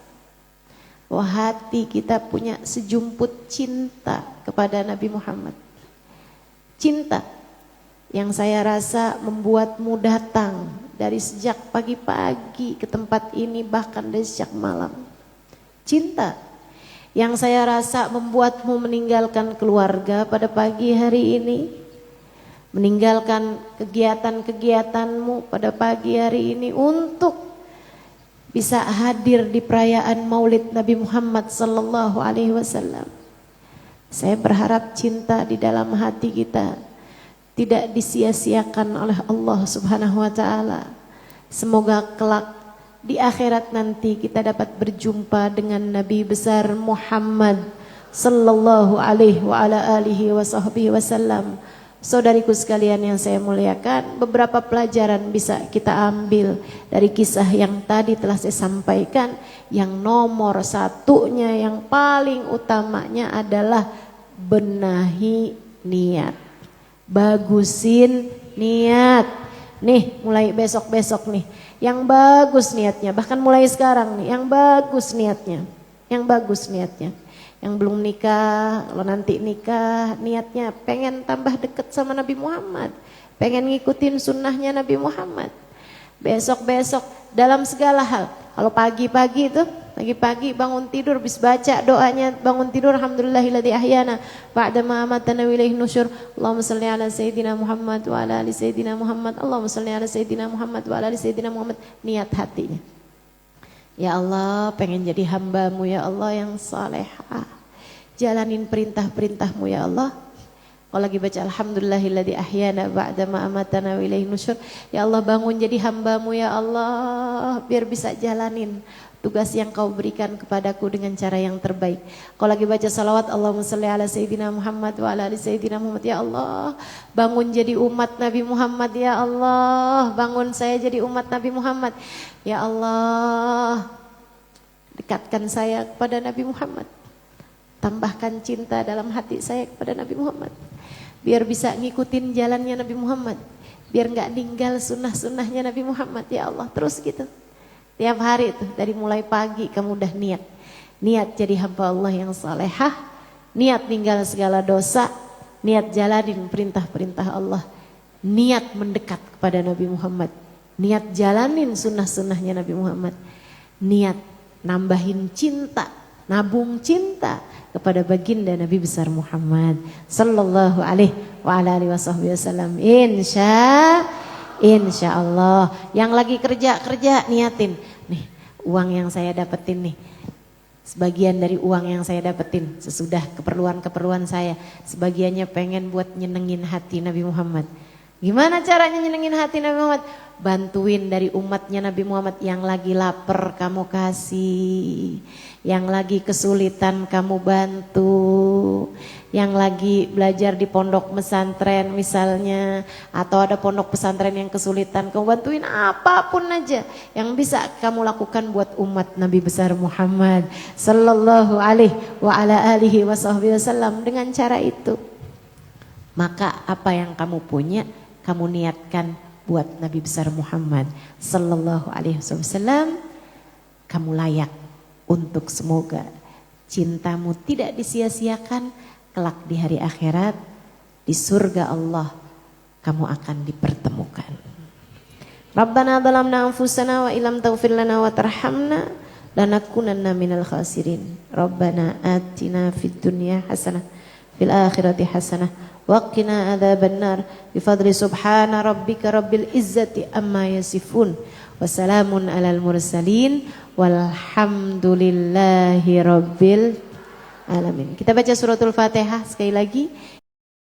bahwa hati kita punya sejumput cinta kepada Nabi Muhammad. Cinta yang saya rasa membuatmu datang dari sejak pagi-pagi ke tempat ini, bahkan dari sejak malam. Cinta yang saya rasa membuatmu meninggalkan keluarga pada pagi hari ini, meninggalkan kegiatan-kegiatanmu pada pagi hari ini untuk bisa hadir di perayaan Maulid Nabi Muhammad sallallahu alaihi wasallam. Saya berharap cinta di dalam hati kita tidak disia-siakan oleh Allah Subhanahu wa taala. Semoga kelak di akhirat nanti kita dapat berjumpa dengan Nabi besar Muhammad sallallahu alaihi wa ala alihi wa sahbihi wasallam. Saudariku sekalian yang saya muliakan, beberapa pelajaran bisa kita ambil dari kisah yang tadi telah saya sampaikan. Yang nomor satunya, yang paling utamanya adalah benahi niat, bagusin niat. Nih mulai besok-besok nih, yang bagus niatnya, bahkan mulai sekarang nih, yang bagus niatnya, yang bagus niatnya. Yang belum nikah, kalau nanti nikah, niatnya pengen tambah deket sama Nabi Muhammad, pengen ngikutin sunnahnya Nabi Muhammad. Besok-besok dalam segala hal. Kalau pagi-pagi itu, pagi-pagi bangun tidur bis baca doanya bangun tidur, alhamdulillahilladzi ahyana ba'da ma amatana wa ilaihi nusyur. Allahumma shalli ala sayyidina Muhammad wa ala ali sayyidina Muhammad. Allahumma shalli ala sayyidina Muhammad wa ala ali sayyidina Muhammad. Niat hatinya, ya Allah, pengen jadi hamba-Mu ya Allah yang salehah, jalanin perintah-perintah-Mu ya Allah. Kalau lagi baca alhamdulillahilladzi ahyana ba'da ma amatana wa ilaihi nusyur, ya Allah bangun jadi hamba-Mu ya Allah, biar bisa jalanin tugas yang Kau berikan kepadaku dengan cara yang terbaik. Kalau lagi baca salawat Allahumma shalli ala sayyidina Muhammad wa ala ali sayyidina Muhammad, ya Allah bangun jadi umat Nabi Muhammad ya Allah, bangun saya jadi umat Nabi Muhammad ya Allah, dekatkan saya kepada Nabi Muhammad, tambahkan cinta dalam hati saya kepada Nabi Muhammad, biar bisa ngikutin jalannya Nabi Muhammad, biar nggak tinggal sunnah-sunnahnya Nabi Muhammad ya Allah. Terus gitu tiap hari tuh, dari mulai pagi kamu udah niat jadi hamba Allah yang salehah, niat tinggal segala dosa, niat jalanin perintah-perintah Allah, niat mendekat kepada Nabi Muhammad, niat jalanin sunnah-sunnahnya Nabi Muhammad, niat nambahin cinta, nabung cinta kepada baginda Nabi besar Muhammad sallallahu alaihi wa ala alihi wasallam. Insya Allah. Yang lagi kerja niatin nih, uang yang saya dapetin nih, sebagian dari uang yang saya dapetin sesudah keperluan saya, sebagiannya pengen buat nyenengin hati Nabi Muhammad, Gimana caranya nyenengin hati Nabi Muhammad? Bantuin dari umatnya Nabi Muhammad yang lagi lapar kamu kasih, yang lagi kesulitan kamu bantu, yang lagi belajar di pondok pesantren misalnya, atau ada pondok pesantren yang kesulitan, kamu bantuin apapun aja yang bisa kamu lakukan buat umat Nabi besar Muhammad sallallahu alaihi wa ala alihi wasallam dengan cara itu. Maka apa yang kamu punya kamu niatkan buat Nabi besar Muhammad sallallahu alaihi wasallam, kamu layak untuk semoga cintamu tidak disia-siakan kelak di hari akhirat di surga Allah kamu akan dipertemukan. Rabbana dhalamna anfusana wa illam taghfir lana wa tarhamna lanakunanna minal khasirin. Rabbana atina fid dunya hasanah fil akhirati hasanah waqina adzabannar bifadli subhana rabbika rabbil izzati amma yasifun wassalamun alal mursalin walhamdulillahi rabbil alamin. Kita baca suratul Fatihah sekali lagi.